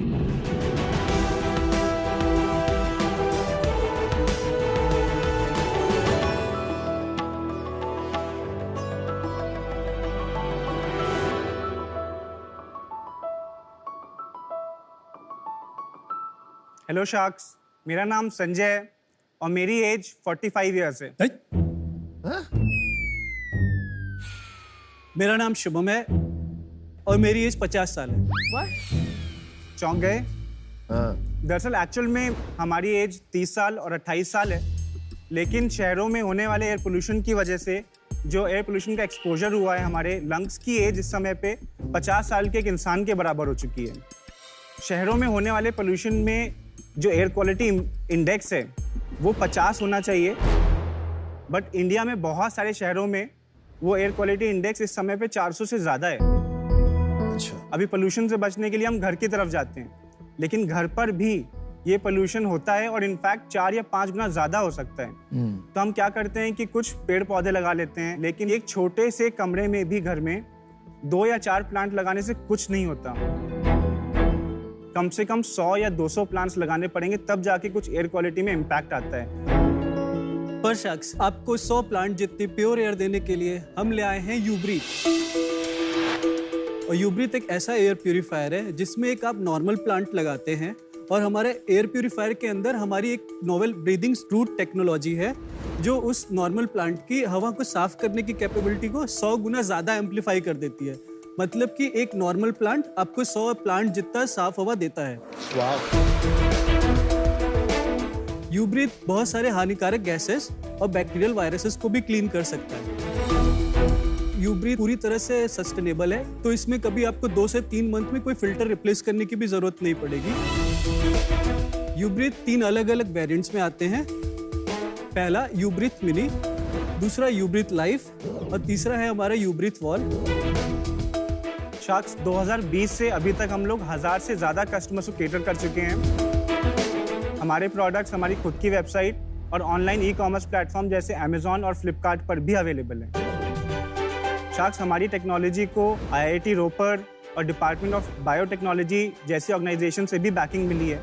Speaker 10: Hello sharks, मेरा नाम संजय है और मेरी एज 45 इयर्स है।
Speaker 4: मेरा नाम शुभम है और मेरी एज 50 साल है।
Speaker 10: चौंक गए?
Speaker 8: हाँ,
Speaker 10: दरअसल एक्चुअल में हमारी एज 30 साल और 28 साल है, लेकिन शहरों में होने वाले एयर पोल्यूशन की वजह से जो एयर पोल्यूशन का एक्सपोजर हुआ है, हमारे लंग्स की एज इस समय पे 50 साल के एक इंसान के बराबर हो चुकी है। शहरों में होने वाले पोल्यूशन में जो एयर क्वालिटी इंडेक्स है वो 50 होना चाहिए, बट इंडिया में बहुत सारे शहरों में वो एयर क्वालिटी इंडेक्स इस समय पे 400 से ज़्यादा है। अभी पोल्यूशन से बचने के लिए हम घर की तरफ जाते हैं, लेकिन घर पर भी ये पोल्यूशन होता है और इनफैक्ट 4 या 5 गुना ज़्यादा हो सकता है। तो हम क्या करते हैं कि कुछ पेड़ पौधे लगा लेते हैं, लेकिन एक छोटे से कमरे में भी घर में 2 या 4 प्लांट लगाने से कुछ नहीं होता। कम से कम 100 या 200 प्लांट्स लगाने पड़ेंगे, तब जाके कुछ एयर क्वालिटी में इम्पैक्ट आता है।
Speaker 12: पर शख्स आपको 100 प्लांट जितनी प्योर एयर देने के लिए हम ले आए हैं यूब्रीथ। और यूब्रीथ एक ऐसा एयर प्यूरीफायर है जिसमें एक आप नॉर्मल प्लांट लगाते हैं और हमारे एयर प्यूरीफायर के अंदर हमारी एक नोवेल ब्रीदिंग रूट टेक्नोलॉजी है जो उस नॉर्मल प्लांट की हवा को साफ करने की कैपेबिलिटी को 100 गुना ज़्यादा एम्पलीफाई कर देती है। मतलब कि एक नॉर्मल प्लांट आपको 100 प्लांट जितना साफ हवा देता है। यूब्रीथ बहुत सारे हानिकारक गैसेस और बैक्टीरियल वायरसेस को भी क्लीन कर सकता है। यूब्रीथ पूरी तरह से सस्टेनेबल है, तो इसमें कभी आपको 2 से 3 मंथ में कोई फिल्टर रिप्लेस करने की भी जरूरत नहीं पड़ेगी। यूब्रीथ 3 अलग अलग वेरिएंट्स में आते हैं। पहला यूब्रीथ मिनी, दूसरा यूब्रीथ लाइफ और तीसरा है हमारा यूब्रीथ वॉल।
Speaker 10: शार्क्स 2020 से अभी तक हम लोग 1000 से ज़्यादा कस्टमर्स को केटर कर चुके हैं। हमारे प्रोडक्ट्स हमारी खुद की वेबसाइट और ऑनलाइन ई-कॉमर्स प्लेटफॉर्म जैसे अमेजॉन और फ्लिपकार्ट पर भी अवेलेबल है। शार्क्स हमारी टेक्नोलॉजी को IIT रोपर और डिपार्टमेंट ऑफ बायोटेक्नोलॉजी जैसी ऑर्गेनाइजेशन से भी बैकिंग मिली है।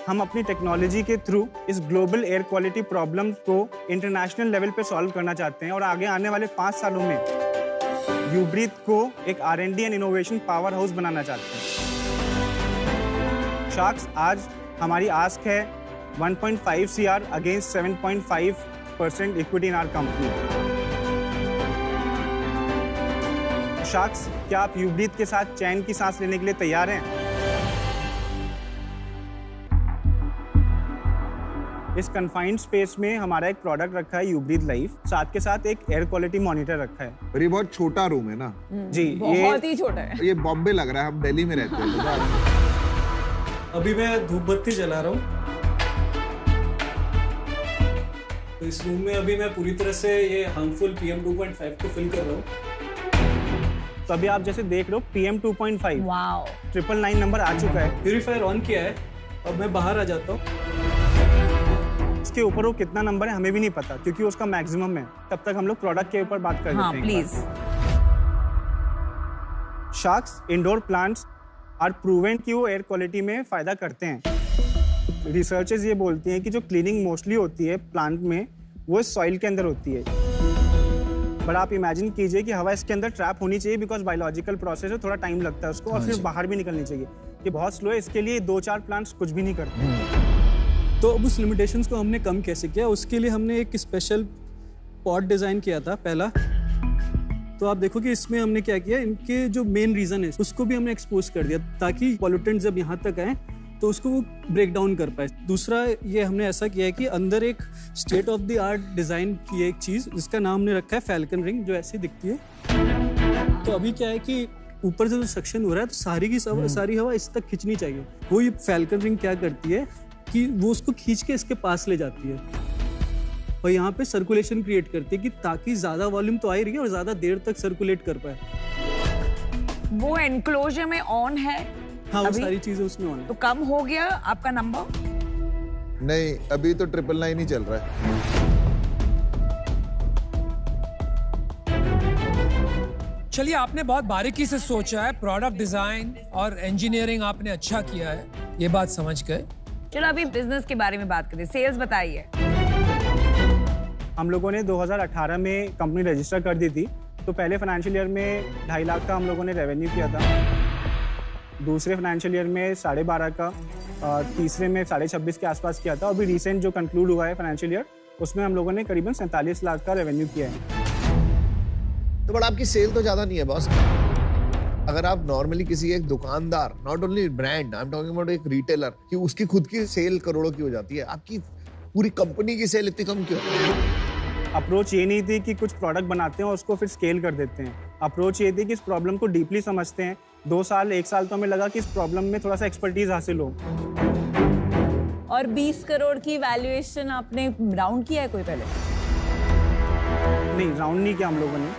Speaker 10: हम अपनी टेक्नोलॉजी के थ्रू इस ग्लोबल एयर क्वालिटी प्रॉब्लम्स को इंटरनेशनल लेवल पे सॉल्व करना चाहते हैं और आगे आने वाले 5 सालों में यूब्रीथ को एक R&D and innovation powerhouse बनाना चाहते हैं। शार्क्स आज हमारी आस्क है 1.5 CR against 7.5% equity in our company. Sharks, क्या आप यूब्रीथ के साथ चैन की सांस लेने के लिए तैयार हैं? इस कन्फाइंड स्पेस में हमारा एक प्रोडक्ट रखा है यूब्रीथ लाइफ, साथ के साथ एक एयर क्वालिटी मॉनिटर रखा है।
Speaker 3: और ये बहुत छोटा रूम है ना?
Speaker 10: जी,
Speaker 7: बहुत ही छोटा है।
Speaker 3: ये बॉम्बे लग रहा है, हम दिल्ली में रहते हैं।
Speaker 12: अभी मैं धूप बत्ती जला रहा हूँ, तो इस रूम में अभी मैं पूरी तरह से ये हार्मफुल PM 2.5 को फिल कर रहा हूँ।
Speaker 10: तो अभी आप जैसे देख रहे हो PM 2.5
Speaker 7: वाओ
Speaker 10: 999 नंबर आ चुका है।
Speaker 12: प्यूरीफायर ऑन किया है, अब मैं बाहर आ जाता हूँ।
Speaker 10: इसके ऊपर वो कितना नंबर है हमें भी नहीं पता, क्योंकि उसका मैक्सिमम है। तब तक हम लोग प्रोडक्ट के ऊपर बात कर
Speaker 5: हाँ
Speaker 10: लेते हैं।
Speaker 5: Please.
Speaker 10: Sharks indoor plants are proven कि वो एयर क्वालिटी में फ़ायदा करते हैं। रिसर्चेस ये बोलती हैं कि जो क्लीनिंग मोस्टली होती है प्लांट में, वो सॉइल के अंदर होती है। बट आप इमेजिन कीजिए कि हवा इसके अंदर ट्रैप होनी चाहिए, बिकॉज बायोलॉजिकल प्रोसेस है, थोड़ा टाइम लगता है उसको, और फिर बाहर भी निकलनी चाहिए। ये बहुत स्लो है, इसके लिए 2-4 प्लांट्स कुछ भी नहीं करते।
Speaker 12: तो अब उस लिमिटेशंस को हमने कम कैसे किया, उसके लिए हमने एक स्पेशल पॉट डिज़ाइन किया था पहला। तो आप देखो कि इसमें हमने क्या किया, इनके जो मेन रीज़न है उसको भी हमने एक्सपोज कर दिया, ताकि पॉल्यूटेंट जब यहाँ तक आए तो उसको वो ब्रेक डाउन कर पाए। दूसरा ये हमने ऐसा किया है कि अंदर एक state of the art design की एक चीज़, जिसका नाम हमने रखा है फैल्कन रिंग, जो ऐसी दिखती है। तो अभी क्या है कि ऊपर से जो सक्शन हो रहा है तो सारी हवा इस तक खींचनी चाहिए। वो ये फैल्कन रिंग क्या करती है कि वो उसको खींच के इसके पास ले जाती है और यहाँ पे सर्कुलेशन क्रिएट करती है, कि ताकि ज़्यादा वॉल्यूम तो आ ही रही है और ज़्यादा देर तक सर्कुलेट कर पाए।
Speaker 5: वो एनक्लोजर में ऑन है?
Speaker 12: हाँ, वो सारी चीजें उसमें ऑन है।
Speaker 5: तो कम हो गया आपका नंबर?
Speaker 3: नहीं, अभी तो 999 ही चल रहा है।
Speaker 6: चलिए, आपने बहुत बारीकी से सोचा है, प्रोडक्ट डिजाइन और इंजीनियरिंग आपने अच्छा किया है, ये बात समझ गए।
Speaker 5: चलो अभी बिजनेस के बारे में बात करें, सेल्स बताइए।
Speaker 10: हम लोगों ने 2018 में कंपनी रजिस्टर कर दी थी, तो पहले फाइनेंशियल ईयर में 2.5 लाख का हम लोगों ने रेवेन्यू किया था, दूसरे फाइनेंशियल ईयर में 12.5 का, तीसरे में 26.5 के आसपास किया था। अभी रिसेंट जो कंक्लूड हुआ है फाइनेंशियल ईयर, उसमें हम लोगों ने करीबन 47 लाख का रेवेन्यू किया है।
Speaker 8: तो बट आपकी सेल तो ज्यादा नहीं है बॉस। अगर आप नॉर्मली किसी एक दुकानदार, not only brand, I am talking about एक रिटेलर, कि उसकी खुद की सेल करोड़ों की हो जाती है, आपकी पूरी कंपनी की सेल इतनी कम क्यों?
Speaker 10: अप्रोच ये नहीं थी कि कुछ प्रोडक्ट बनाते हैं और उसको फिर स्केल कर देते हैं। अप्रोच ये थी कि इस प्रॉब्लम को डीपली समझते हैं। 2 साल 1 साल तो हमें लगा कि इस प्रॉब्लम में थोड़ा सा एक्सपर्टीज हासिल हो।
Speaker 7: और 20 करोड़ की वैल्यूएशन आपने राउंड किया है कोई पहले?
Speaker 10: नहीं, राउंड नहीं किया हम लोगों ने।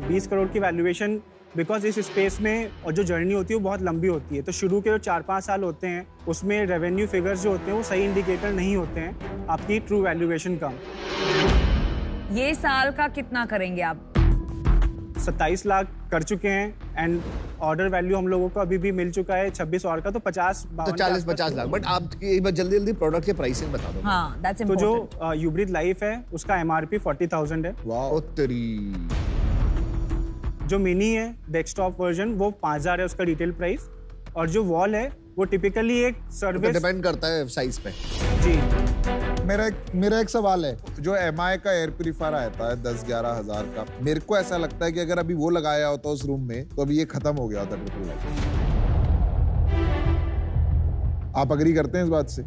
Speaker 10: 20 करोड़ की वैल्यूएशन, बिकॉज इस स्पेस में और जो जर्नी होती है वो बहुत लंबी होती है, तो शुरू के जो 4-5 साल होते हैं उसमें रेवेन्यू फिगर्स जो होते हैं वो सही इंडिकेटर नहीं होते हैं आपकी ट्रू वैल्यूएशन का।
Speaker 5: ये साल का कितना करेंगे आप?
Speaker 10: 27 लाख कर चुके हैं एंड ऑर्डर वैल्यू हम लोगों को अभी भी मिल चुका है 26 और का, तो
Speaker 8: 40-50 लाख। बट आप एक बार जल्दी प्रोडक्ट के प्राइसिंग बता दो।
Speaker 5: हाँ, that's
Speaker 10: तो
Speaker 5: important।
Speaker 10: जो यूब्रिथ लाइफ है उसका MRP 40,000 है।
Speaker 8: वाओ तेरी।
Speaker 10: जो मिनी है डेस्कटॉप वर्जन वो 5,000 है उसका रिटेल प्राइस, और जो वॉल है वो टिपिकली एक सर्विस
Speaker 8: डिपेंड करता है साइज पे।
Speaker 10: जी।
Speaker 3: मेरा एक सवाल है, जो MI का एयर प्यूरीफायर आता है 10-11 हजार का, मेरे को ऐसा लगता है कि अगर अभी वो लगाया होता उस रूम में तो अभी ये खत्म हो गया होता ट्रिपल लाइफ। आप अग्री करते हैं इस बात से?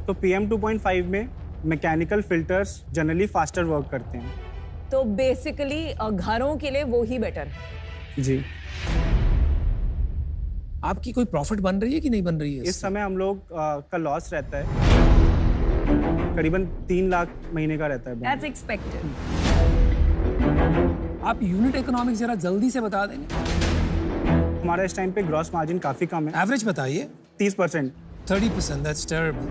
Speaker 10: तो PM 2.5 में mechanical filters generally faster work करते हैं।
Speaker 7: तो बेसिकली घरों के लिए वो ही बेटर है।
Speaker 10: जी।
Speaker 6: आपकी कोई प्रॉफिट बन रही है कि नहीं बन रही है?
Speaker 10: इस समय हम लोग का लॉस रहता है, करीबन 3 लाख महीने का रहता है।
Speaker 5: That's expected।
Speaker 6: आप यूनिट इकोनॉमिक्स जरा जल्दी से बता देंगे।
Speaker 10: हमारा इस टाइम पे ग्रॉस मार्जिन काफी कम है।
Speaker 6: एवरेज बताइए।
Speaker 10: 30%।
Speaker 6: 30%, that's terrible।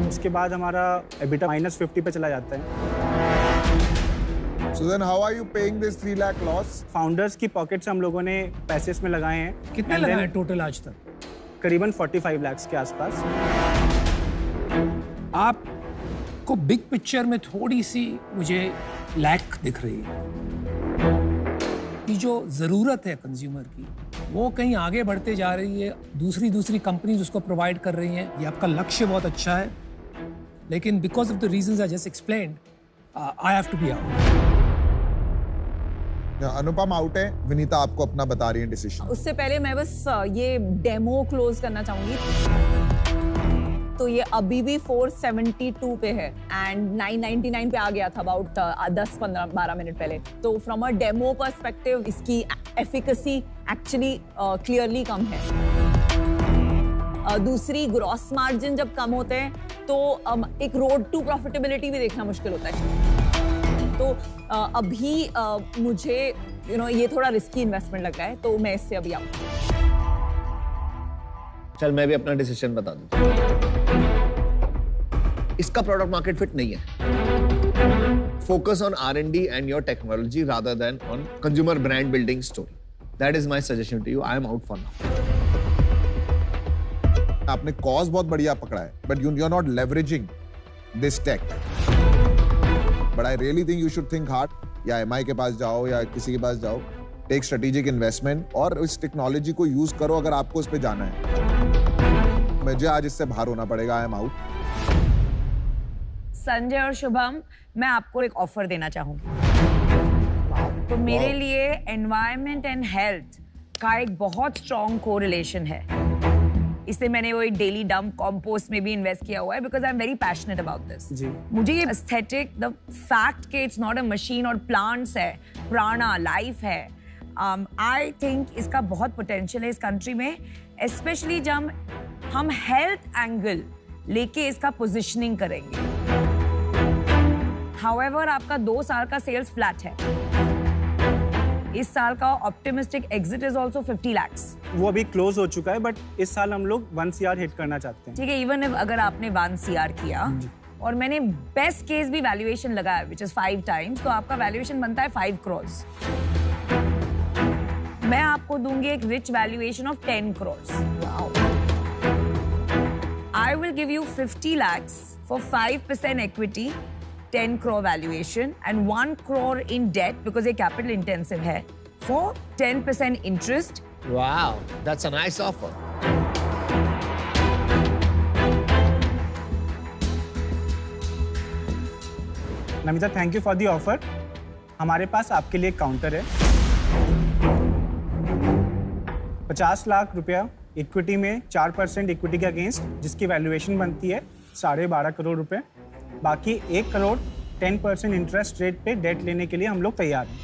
Speaker 10: उसके बाद हमारा EBITDA -50 पे चला जाता है।
Speaker 3: So then how are you paying this 3 lakh loss?
Speaker 10: Founders की पॉकेट से हम लोगों ने पैसे इसमें लगाए हैं।
Speaker 6: कितने लगाए टोटल आज तक?
Speaker 10: करीबन 45 लाख के आसपास।
Speaker 6: आपको बिग पिक्चर में थोड़ी सी मुझे लैक दिख रही है कि जो जरूरत है कंज्यूमर की वो कहीं आगे बढ़ते जा रही है, दूसरी कंपनीज उसको प्रोवाइड कर रही हैं। ये आपका लक्ष्य बहुत अच्छा है, लेकिन because of the reasons I just explained I have to be out.
Speaker 3: Anupam out है, विनीता आपको अपना बता रही है डिसीजन।
Speaker 7: उससे पहले मैं बस ये डेमो क्लोज करना चाहूंगी। तो ये अभी भी 472 पे है एंड 999 पे आ गया था अबाउट 10-15-12 मिनट पहले। तो फ्रॉम अ डेमो पर्सपेक्टिव इसकी एफिकेसी एक्चुअली क्लियरली कम है। दूसरी, ग्रॉस मार्जिन जब कम होते हैं तो एक रोड टू प्रॉफिटेबिलिटी भी देखना मुश्किल होता है। तो अभी मुझे ये थोड़ा रिस्की इन्वेस्टमेंट लग रहा है, तो मैं इससे अभी आऊँ।
Speaker 8: चल मैं भी अपना डिसीजन बता दूं। इसका प्रोडक्ट मार्केट फिट नहीं है। Focus on R&D and your technology rather than on consumer brand building story. That is my suggestion to you. I am out for now.
Speaker 3: आपने कॉज बहुत बढ़िया पकड़ा है, but you are not leveraging this tech. But I really think you should think hard, या Mi के पास जाओ या किसी के पास जाओ, टेक स्ट्रेटेजिक इन्वेस्टमेंट और इस टेक्नोलॉजी को यूज करो अगर आपको उस पे जाना है। मुझे आज इससे बाहर होना पड़ेगा, आई एम आउट।
Speaker 5: संजय और शुभम, मैं आपको एक ऑफर देना चाहूंगी। तो मेरे लिए एनवायरनमेंट एंड हेल्थ का एक बहुत स्ट्रॉन्ग कोरिलेशन है, इसलिए मैंने वो एक डेली डंप कंपोस्ट में भी इन्वेस्ट किया हुआ है, because I am very passionate about this. मुझे ये एस्थेटिक, द फैक्ट के इट्स नॉट अ मशीन और प्लांट्स है, प्राणा लाइफ है, आई थिंक इसका बहुत पोटेंशियल है इस कंट्री में, स्पेशली जब हम हेल्थ एंगल लेके इसका पोजिशनिंग करेंगे। हाउएवर आपका 2 साल का सेल्स फ्लैट है, इस साल का optimistic exit is also 50 lakh.
Speaker 10: वो अभी क्लोज हो चुका है, बट इस साल हम लोग 1 CR हिट करना चाहते हैं।
Speaker 5: ठीक है, इवन अगर आपने 1 CR किया और मैंने बेस्ट केस भी वैल्यूएशन लगाया विच इज 5 टाइम्स, तो आपका वैल्यूएशन बनता है 5 crores। मैं आपको दूंगी एक rich valuation of 10 crores। I will give you 50 lakhs for 5% equity, 10 crore valuation and 1 crore in debt because ये capital intensive है, for 10% interest.
Speaker 8: Wow, that's a nice offer.
Speaker 10: Namita, thank you for the offer. हमारे पास आपके लिए counter है, 50 लाख रुपया equity में 4% equity के against, जिसकी वैल्यूएशन बनती है 12.5 करोड़ रुपए। बाकी 1 करोड़ 10% इंटरेस्ट रेट पे डेट लेने के लिए हम लोग तैयार हैं।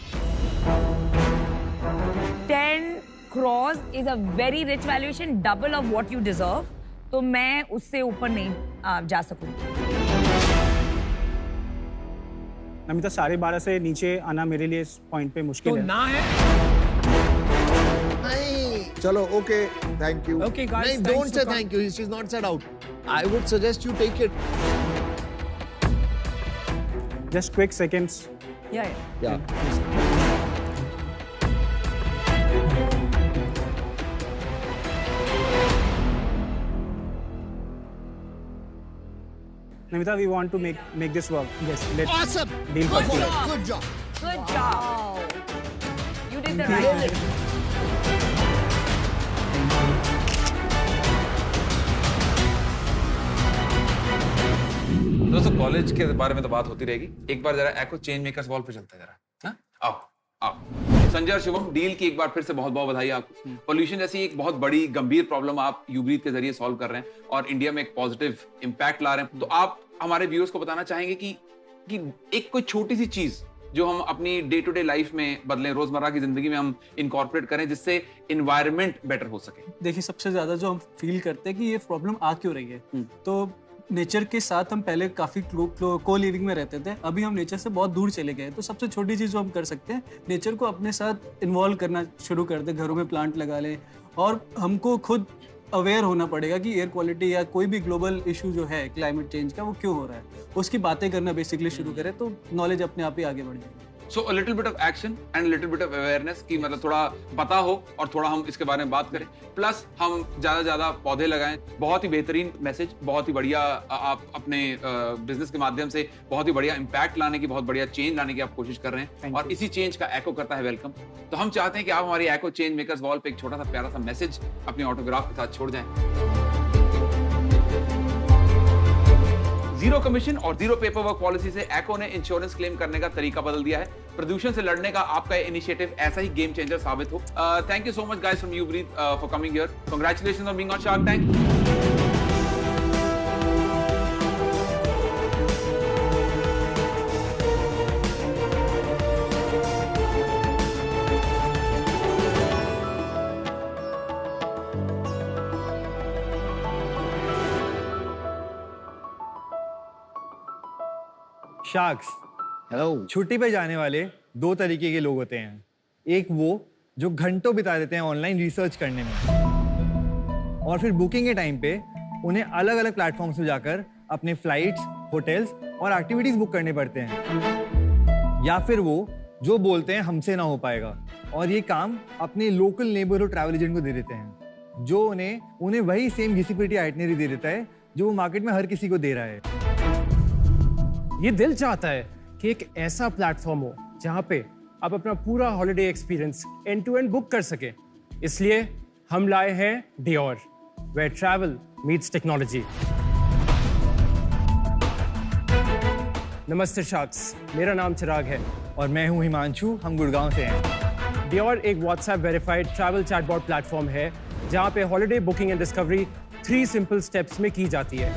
Speaker 5: 10 crores is a very rich valuation, double of what you deserve. तो मैं उससे ऊपर नहीं जा सकूंगी।
Speaker 10: नमिता, 12.5 से नीचे आना मेरे लिए इस पॉइंट पे मुश्किल
Speaker 6: तो
Speaker 10: है।
Speaker 6: ना है।
Speaker 3: चलो, okay, thank you.
Speaker 6: Okay, guys.
Speaker 8: नहीं, don't say thank you. She's not said out. I would suggest you take it.
Speaker 10: Just quick seconds.
Speaker 5: Yeah.
Speaker 10: Namita, we want to make this work. Yes, let's
Speaker 8: Awesome.
Speaker 10: deal
Speaker 8: Good
Speaker 10: for
Speaker 8: job. Good job.
Speaker 5: Good job. You did the right thing.
Speaker 1: दोस्तों, college के बारे में तो बात होती रहेगी, एक बार जरा एको चेंज मेकर्स वॉल पे चलते हैं जरा। हाँ? आओ। संजय और शुभम, डील की एक बार फिर से बहुत बहुत बधाई आपको। पोल्यूशन जैसी एक बहुत बड़ी गंभीर प्रॉब्लम आप यूब्रीथ के जरिए सॉल्व कर रहे हैं और इंडिया में एक पॉजिटिव इम्पैक्ट ला रहे हैं। तो आप हमारे व्यूअर्स को बताना चाहेंगे कि एक कोई छोटी सी चीज जो हम अपनी डे टू डे लाइफ में बदलें, रोजमर्रा की जिंदगी में हम इनकॉर्पोरेट करें, जिससे इन्वायरमेंट बेटर हो सके।
Speaker 12: देखिए, सबसे ज्यादा जो हम फील करते हैं कि ये प्रॉब्लम आ क्यों रही है, तो नेचर के साथ हम पहले काफी को लिविंग में रहते थे, अभी हम नेचर से बहुत दूर चले गए। तो सबसे छोटी चीज जो हम कर सकते हैं, नेचर को अपने साथ इन्वॉल्व करना शुरू कर दे, घरों में प्लांट लगा लें, और हमको खुद अवेयर होना पड़ेगा कि एयर क्वालिटी या कोई भी ग्लोबल इशू जो है क्लाइमेट चेंज का, वो क्यों हो रहा है, उसकी बातें करना बेसिकली शुरू करें, तो नॉलेज अपने आप ही आगे बढ़ जाएगी।
Speaker 1: So a little bit of action and little bit of awareness, की मतलब थोड़ा पता हो और थोड़ा हम इसके बारे में बात करें, प्लस हम ज्यादा ज्यादा पौधे लगाएं। बहुत ही बेहतरीन मैसेज, बहुत ही बढ़िया, आप अपने बिजनेस के माध्यम से बहुत ही बढ़िया इम्पैक्ट लाने की, बहुत बढ़िया चेंज लाने की आप कोशिश कर रहे हैं, और इसी चेंज का एको करता है वेलकम। तो हम चाहते हैं कि आप हमारी एको चेंज मेकर्स वॉल पे एक छोटा सा प्यारा सा मैसेज अपने ऑटोग्राफ के साथ छोड़ जाएं। जीरो कमीशन और जीरो पेपर वर्क पॉलिसी से एको ने इंश्योरेंस क्लेम करने का तरीका बदल दिया है। प्रदूषण से लड़ने का आपका इनिशिएटिव ऐसा ही गेम चेंजर साबित हो। Thank you so much guys from UBreathe for coming here. Congratulations on being on Shark Tank.
Speaker 11: Sharks, hello. छुट्टी पे जाने वाले 2 तरीके के लोग होते हैं। एक वो जो घंटों बिता देते हैं ऑनलाइन रिसर्च करने में, और फिर बुकिंग के टाइम पे उन्हें अलग अलग प्लेटफॉर्म्स पे जाकर अपने फ्लाइट्स, होटल्स और एक्टिविटीज बुक करने पड़ते हैं। या फिर वो जो बोलते हैं हमसे ना हो पाएगा, और ये काम अपने लोकल नेबरहुड ट्रैवल एजेंट को दे देते हैं, जो उन्हें वही सेम घिसी-पिटी आइटनरी दे देता है जो वो मार्केट में हर किसी को दे रहा है।
Speaker 13: ये दिल चाहता है
Speaker 6: कि एक ऐसा प्लेटफॉर्म हो जहां पे आप अपना पूरा holiday experience end to end book कर सकें। इसलिए हम लाए हैं Dior, where travel meets technology। नमस्ते शार्क्स, मेरा नाम चिराग है
Speaker 11: और मैं हूँ हिमांशु, हम गुड़गांव से हैं।
Speaker 6: Dior एक WhatsApp verified travel chatbot platform है जहां पे holiday booking and discovery 3 simple steps में की जाती है।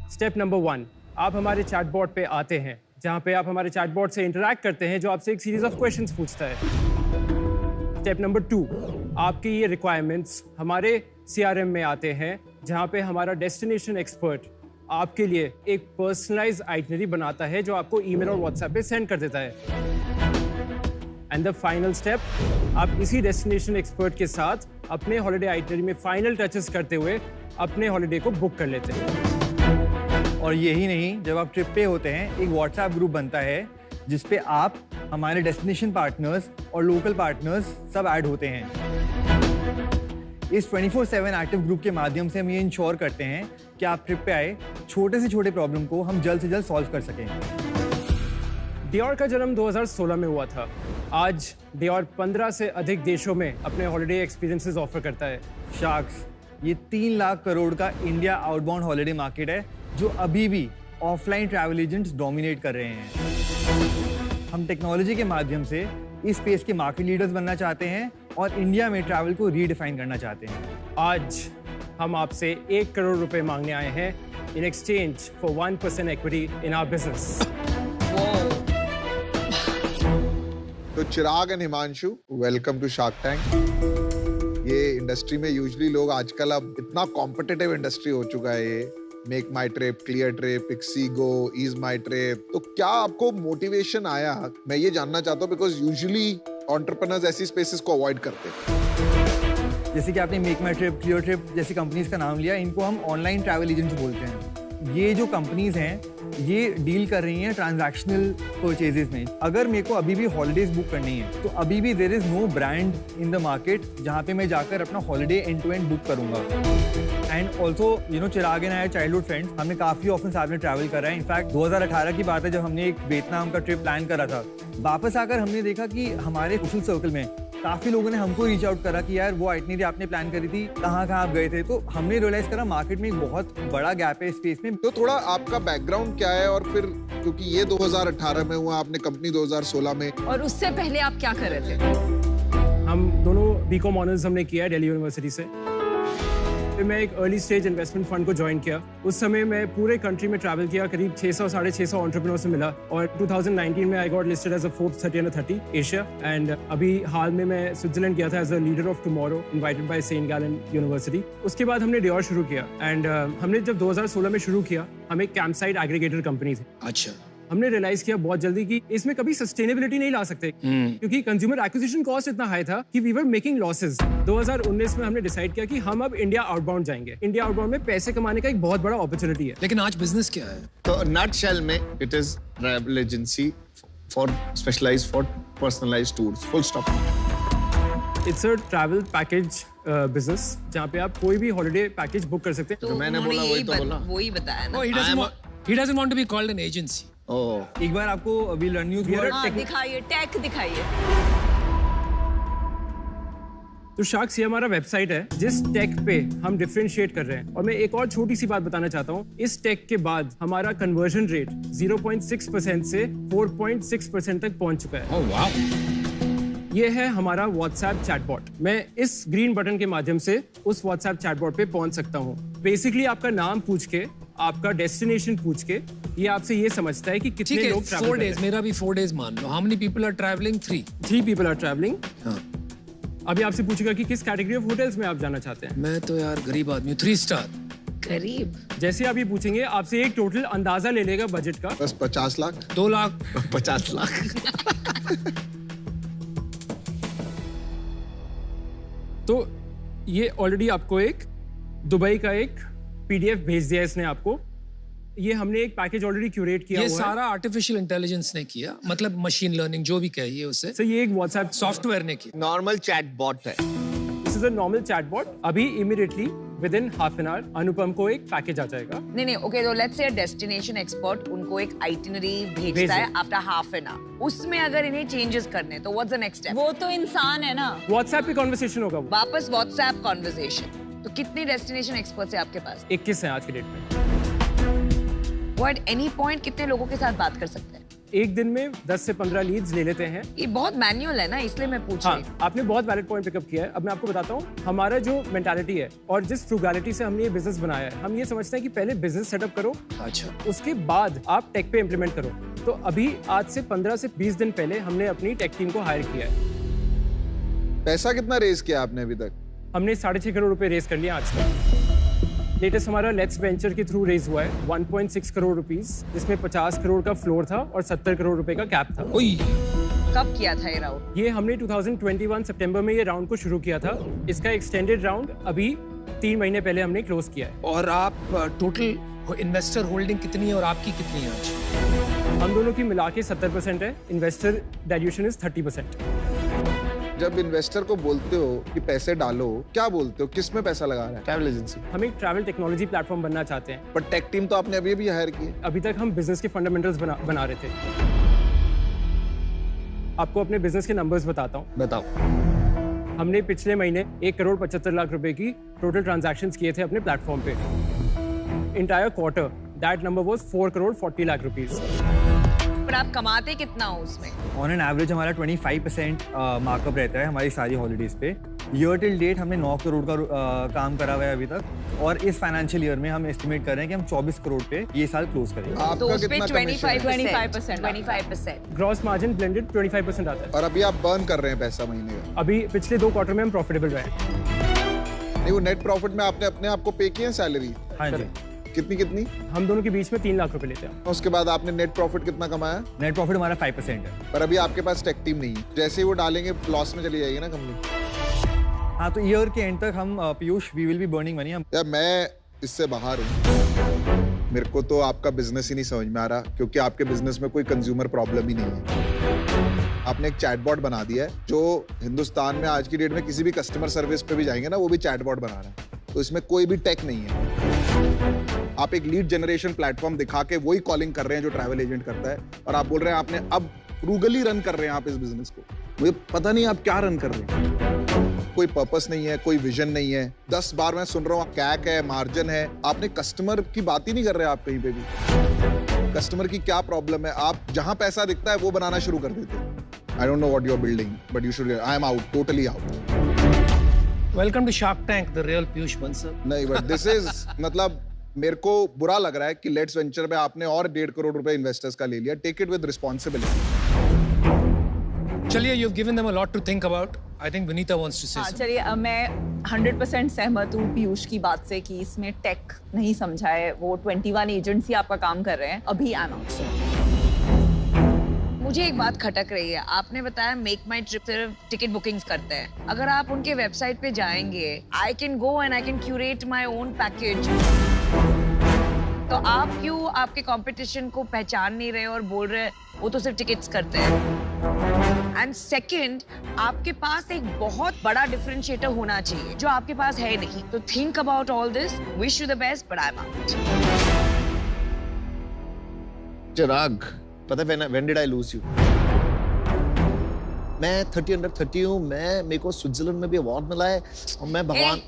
Speaker 6: स्टेप नंबर 1, आप हमारे चैटबॉट पे आते हैं जहां पे आप हमारे चैटबॉट से इंटरैक्ट करते हैं जो आपसे एक सीरीज ऑफ क्वेश्चंस पूछता है। स्टेप नंबर 2, आपकी ये रिक्वायरमेंट्स हमारे CRM में आते हैं जहां पे हमारा डेस्टिनेशन एक्सपर्ट आपके लिए एक पर्सनलाइज्ड आइटनरी बनाता है जो आपको ईमेल और व्हाट्सएप पे सेंड कर देता है। एंड द फाइनल स्टेप, आप इसी डेस्टिनेशन एक्सपर्ट के साथ अपने हॉलिडे आइटनरी में फाइनल टचेस करते हुए अपने हॉलिडे को बुक कर लेते हैं।
Speaker 11: और यही नहीं, जब आप ट्रिप पे होते हैं एक व्हाट्सएप ग्रुप बनता है जिस पे आप, हमारे डेस्टिनेशन पार्टनर्स और लोकल पार्टनर्स सब ऐड होते हैं। इस 24/7 एक्टिव ग्रुप के माध्यम से हम ये इंश्योर करते हैं कि आप ट्रिप पे आए छोटे से छोटे प्रॉब्लम को हम जल्द से जल्द सॉल्व कर सकें।
Speaker 6: Dior का जन्म 2016 में हुआ था। आज Dior 15 से अधिक देशों में अपने हॉलिडे एक्सपीरियंसेस ऑफर करता है।
Speaker 11: शार्क्स, ये 3 लाख करोड़ का इंडिया आउटबाउंड हॉलिडे मार्केट है जो अभी भी ऑफलाइन ट्रैवल एजेंट्स डोमिनेट कर रहे हैं। हम टेक्नोलॉजी के माध्यम से इस स्पेस के मार्केट लीडर्स बनना चाहते हैं और इंडिया में ट्रैवल को रीडिफाइन करना चाहते हैं।
Speaker 6: आज हम आपसे 1 करोड़ रुपए मांगने आए हैं in exchange for 1% equity in our business.
Speaker 3: तो Chirag and Himanshu, welcome to Shark Tank. ये इंडस्ट्री में यूजुअली लोग आजकल, अब इतना कॉम्पिटिटिव इंडस्ट्री हो चुका है ये, मेक माई ट्रिप, क्लियर ट्रिप, इक्सीगो, ईज माई ट्रिप। तो क्या आपको मोटिवेशन आया? मैं ये जानना चाहता हूँ बिकॉज यूजुअली एंटरप्रेन्योर्स ऐसी स्पेसेस को अवॉइड करते हैं।
Speaker 11: जैसे कि आपने मेक माई ट्रिप, क्लियर ट्रिप जैसी कंपनीज का नाम लिया, इनको हम ऑनलाइन ट्रैवल एजेंट्स बोलते हैं। ये जो कंपनीज हैं ये डील कर रही हैं ट्रांजैक्शनल परचेजेस में। अगर मेरे को अभी भी हॉलिडेज बुक करनी है तो अभी भी there is no brand in the market जहाँ पे मैं जाकर अपना holiday end to end book करूंगा। And also Chirag and I childhood friends, हमने काफी ऑफन साथ में ट्रैवल करा है। इनफैक्ट 2018 की बात है जब हमने एक वियतनाम का ट्रिप प्लान करा था। वापस आकर हमने देखा कि हमारे सोशल सर्कल में काफी लोगों ने हमको रीच आउट करा कि यार वो आइटनरी आपने प्लान करी थी, कहाँ आप गए थे। तो हमने रियलाइज करा मार्केट में एक बहुत बड़ा गैप है इस स्पेस में।
Speaker 3: तो थोड़ा आपका बैकग्राउंड क्या है और फिर, क्योंकि ये 2018 में हुआ, आपने कंपनी 2016 में,
Speaker 5: और उससे पहले आप क्या कर रहे थे?
Speaker 6: हम दोनों बीकॉम ऑनर्स हमने किया है दिल्ली यूनिवर्सिटी से। फिर मैं एक अर्ली स्टेज इन्वेस्टमेंट फंड को ज्वाइन किया। उस समय मैं पूरे कंट्री में ट्रैवल किया, करीब 600-650 एंटरप्रेन्योर से मिला और 2019 में I got listed as a Forbes 30 under 30 Asia. And अभी हाल में मैं स्विट्जरलैंड गया था as a leader of tomorrow, invited by Saint Gallen University. उसके बाद हमने Dior शुरू किया एंड हमने जब 2016 में शुरू किया, हम एक कैंप साइट एग्रीगेटर कंपनी थी।
Speaker 13: अच्छा।
Speaker 6: हमने रियलाइज किया बहुत जल्दी कि इसमें कभी सस्टेनेबिलिटी नहीं ला सकते क्योंकि कंज्यूमर एक्विजिशन कॉस्ट इतना हाई था कि वी वर मेकिंग लॉसेस। 2019 में हमने डिसाइड किया कि हम अब इंडिया आउटबाउंड जाएंगे। इंडिया आउटबाउंड में पैसे कमाने का एक बहुत बड़ा अपॉर्चुनिटी है।
Speaker 13: लेकिन आज बिजनेस क्या है?
Speaker 8: तो नटशेल में it is travel agency for specialised for personalised tours, full stop.
Speaker 6: It's a travel package business जहाँ पे आप कोई भी हॉलिडे पैकेज बुक कर सकते हैं।
Speaker 8: तो मैंने बोला वही तो बोला,
Speaker 5: वही बताया ना।
Speaker 13: He doesn't want to be called an agency.
Speaker 11: एक बार आपको अभी लर्न न्यूज़
Speaker 5: दिखाइए, टेक दिखाइए।
Speaker 6: तो शार्क्स, ये हमारा वेबसाइट है जिस टेक पे हम डिफरेंशिएट कर रहे हैं। और मैं एक और छोटी सी बात बताना चाहता हूँ, इस टेक के बाद हमारा कन्वर्जन रेट 0.6% से 4.6% तक पहुंच चुका है।
Speaker 13: Oh, wow.
Speaker 6: ये है हमारा व्हाट्सएप चैटबॉट। मैं इस ग्रीन बटन के माध्यम से उस व्हाट्सएप चैटबॉट पे पहुंच सकता हूँ। बेसिकली आपका नाम पूछ के, आपका डेस्टिनेशन पूछ के, ये आपसे ये समझता है कि कितने लोग ट्रैवल कर रहे हैं।
Speaker 13: 4 days, मेरा भी 4 days मान लो। How many people are traveling? 3
Speaker 6: people are traveling।
Speaker 13: हाँ।
Speaker 6: अभी आपसे पूछेगा कि किस कैटेगरी ऑफ होटल्स में आप जाना चाहते हैं।
Speaker 13: मैं तो यार गरीब आदमी हूँ, 3 star।
Speaker 5: गरीब?
Speaker 6: जैसे आप ये पूछेंगे, आपसे एक टोटल अंदाजा ले लेगा बजट का।
Speaker 3: बस 50 लाख,
Speaker 13: 2 लाख,
Speaker 3: 50 लाख।
Speaker 6: तो ये ऑलरेडी आपको एक दुबई का एक PDF भेज दिया इसने आपको। ये हमने एक पैकेज ऑलरेडी क्यूरेट किया
Speaker 13: ये
Speaker 6: हुआ
Speaker 13: सारा आर्टिफिशियल इंटेलिजेंस ने किया, मतलब मशीन लर्निंग जो भी कहिए उससे।
Speaker 6: सर, ये एक व्हाट्सएप
Speaker 13: सॉफ्टवेयर ने किया।
Speaker 8: नॉर्मल चैटबॉट है।
Speaker 6: This is a normal chatbot. अभी immediately
Speaker 12: within half an hour Anupam को एक पैकेज आ जाएगा।
Speaker 5: नहीं, ओके, तो let's say a destination expert उनको एक आइटिनरी भेजता है आफ्टर हाफ एन आवर, उसमें अगर इन्हें चेंजेस करने तो व्हाट्स द नेक्स्ट स्टेप?
Speaker 7: वो तो इंसान है ना।
Speaker 12: व्हाट्सएप पे कॉन्वर्सेशन होगा वो।
Speaker 5: वापस व्हाट्सएप कॉन्वर्सेशन। तो कितने डेस्टिनेशन एक्सपर्ट्स हैं आपके पास?
Speaker 12: 21 हैं आज की डेट में।
Speaker 5: वो एट एनी पॉइंट कितने लोगों के साथ बात कर सकते हैं?
Speaker 12: एक दिन में 10 से 15 लीड्स ले लेते हैं।
Speaker 5: ये बहुत मैनुअल है ना, इसलिए मैं पूछ रही हूँ।
Speaker 12: आपने बहुत वैलिड पॉइंट पिकअप किया है। अब मैं आपको बताता हूँ हमारा जो मेंटालिटी है और जिस फ्रूगैलिटी से हमने ये बिजनेस बनाया है, हम ये समझते हैं कि पहले बिजनेस सेटअप करो, अच्छा, उसके बाद आप टेक पे इम्प्लीमेंट करो। तो अभी आज से 15 से 20 दिन पहले हमने अपनी टेक टीम को हायर किया है।
Speaker 3: पैसा कितना रेज किया आपने अभी तक?
Speaker 12: हमने 6.5 करोड़ रुपए रेज कर लिया आज तक। लेटेस्ट हमारा लेट्स वेंचर के थ्रू रेज हुआ है 1.6 करोड़ रुपीस, जिसमें 50 करोड़ का फ्लोर था और 70 करोड़ रुपए का कैप था।
Speaker 5: कब किया था ये राउंड?
Speaker 12: ये हमने 2021 सितंबर में ये राउंड को शुरू किया था। इसका एक्सटेंडेड राउंड अभी 3 महीने पहले हमने क्लोज किया है।
Speaker 6: और आप टोटल इन्वेस्टर होल्डिंग कितनी है और आपकी कितनी है आज?
Speaker 12: हम दोनों की मिला के 70% है, इन्वेस्टर डाइल्यूशन इज 30%।
Speaker 3: जब इन्वेस्टर को बोलते हो कि पैसे डालो, क्या बोलते हो, किस में पैसा लगा रहा है?
Speaker 8: Travel agency.
Speaker 12: हम एक ट्रैवल टेक्नोलॉजी प्लेटफॉर्म बनना चाहते हैं।
Speaker 3: पर टेक टीम तो आपने अभी भी हायर की है।
Speaker 12: अभी तक हम बिजनेस के फंडामेंटल्स बना रहे थे। आपको अपने बिजनेस के नंबर्स बताता हूँ।
Speaker 8: बताओ।
Speaker 12: हमने पिछले महीने 1 करोड़ 75 लाख रुपए की टोटल ट्रांजैक्शंस किए थे अपने प्लेटफॉर्म पे। Entire quarter that number was 4 crore 40 lakh rupees.
Speaker 5: पर आप कमाते कितना हो उसमें?
Speaker 11: ऑन एन एवरेज हमारा 25% मार्कअप रहता है हमारी सारी हॉलीडेज पे। ईयर टिल डेट हमने 9 करोड़ का काम करा हुआ है अभी तक, और इस फाइनेंशियल ईयर में हम एस्टिमेट कर रहे हैं कि हम 24 करोड़ पे ये साल क्लोज करेंगे।
Speaker 5: तो उस पे
Speaker 7: 25%
Speaker 5: 25%।
Speaker 12: ग्रॉस मार्जिन ब्लेंडेड 25% आता है।
Speaker 3: और अभी आप बर्न कर रहे हैं पैसा महीने का?
Speaker 12: अभी पिछले 2 क्वार्टर में हम प्रॉफिटेबल रहे।
Speaker 3: नहीं, वो नेट प्रॉफिट में आपने अपने आप को पे किया सैलरी?
Speaker 11: हाँ जी।
Speaker 3: कितनी?
Speaker 12: हम दोनों के बीच में 3 लाख रुपए लेते हैं।
Speaker 3: उसके बाद आपने नेट प्रॉफिट कितना कमाया?
Speaker 11: नेट प्रॉफिट हमारा 5% है।
Speaker 3: पर अभी आपके पास टेक टीम नहीं है, जैसे ही वो डालेंगे लॉस में चली जाएगी ना कंपनी।
Speaker 11: हाँ, तो ईयर के एंड तक हम Piyush we will be burning money.
Speaker 3: यार मैं इससे बाहर हूँ, मेरे को तो आपका बिजनेस ही नहीं समझ में आ रहा, क्योंकि आपके बिजनेस में कोई कंज्यूमर प्रॉब्लम ही नहीं है। आपने एक चैटबॉट बना दिया है जो हिंदुस्तान में आज की डेट में किसी भी कस्टमर सर्विस पे भी जाएंगे ना, वो भी चैटबॉट बना रहा है। तो इसमें कोई भी टेक नहीं है। आप एक लीड जनरेशन प्लेटफॉर्म दिखा के वही कॉलिंग कर रहे हैं जो ट्रैवल एजेंट करता है, और आप बोल रहे हैं आपने अब फ्रूगली रन कर रहे हैं आप इस बिजनेस को। मुझे पता नहीं आप क्या रन कर रहे हैं। कोई पर्पस नहीं है, कोई विजन नहीं है। 10 बार मैं सुन रहा हूँ कैक है, मार्जिन है, आपने कस्टमर की बात ही नहीं कर रहे आप कहीं पे भी। कस्टमर की क्या प्रॉब्लम है, आप जहां पैसा दिखता है वो बनाना शुरू कर देते हैं। I don't know what you are building, but you should, I am out, totally out.
Speaker 6: Welcome to Shark Tank, the real Piyush Bansal.
Speaker 3: नहीं, बट दिस इज मतलब मेरे को बुरा लग रहा है कि लेट्स वेंचर में आपने और 1.5 करोड़ रुपए इन्वेस्टर्स का ले लिया। Take it with responsibility.
Speaker 6: चलिए, you've given them a lot to think about. I think Vinita wants to say something.
Speaker 7: चलिए, मैं 100% सहमत हूँ पीयूष की बात से कि इसमें टेक नहीं समझा है। वो 21 एजेंट्स ही आपका काम कर रहे हैं अभी।
Speaker 5: मुझे एक बात खटक रही है। आपने बताया मेक माई ट्रिप सिर्फ टिकट बुकिंग्स करते हैं। अगर आप उनके वेबसाइट पे जाएंगे, I can go and I can curate my own package. तो आप क्यों आपके कंपटीशन को पहचान नहीं रहे और बोल रहे वो तो सिर्फ टिकट्स करते हैं? एंड सेकंड, आपके पास एक बहुत बड़ा डिफरेंशिएटर होना चाहिए जो आपके पास है नहीं। तो think about all this, wish you the best, but I am out.
Speaker 8: Chirag, पता है when did I lose you? मैं 30 under 30 हूँ। मेरे को स्विट्जरलैंड में भी अवार्ड मिला है और मैं भगवान।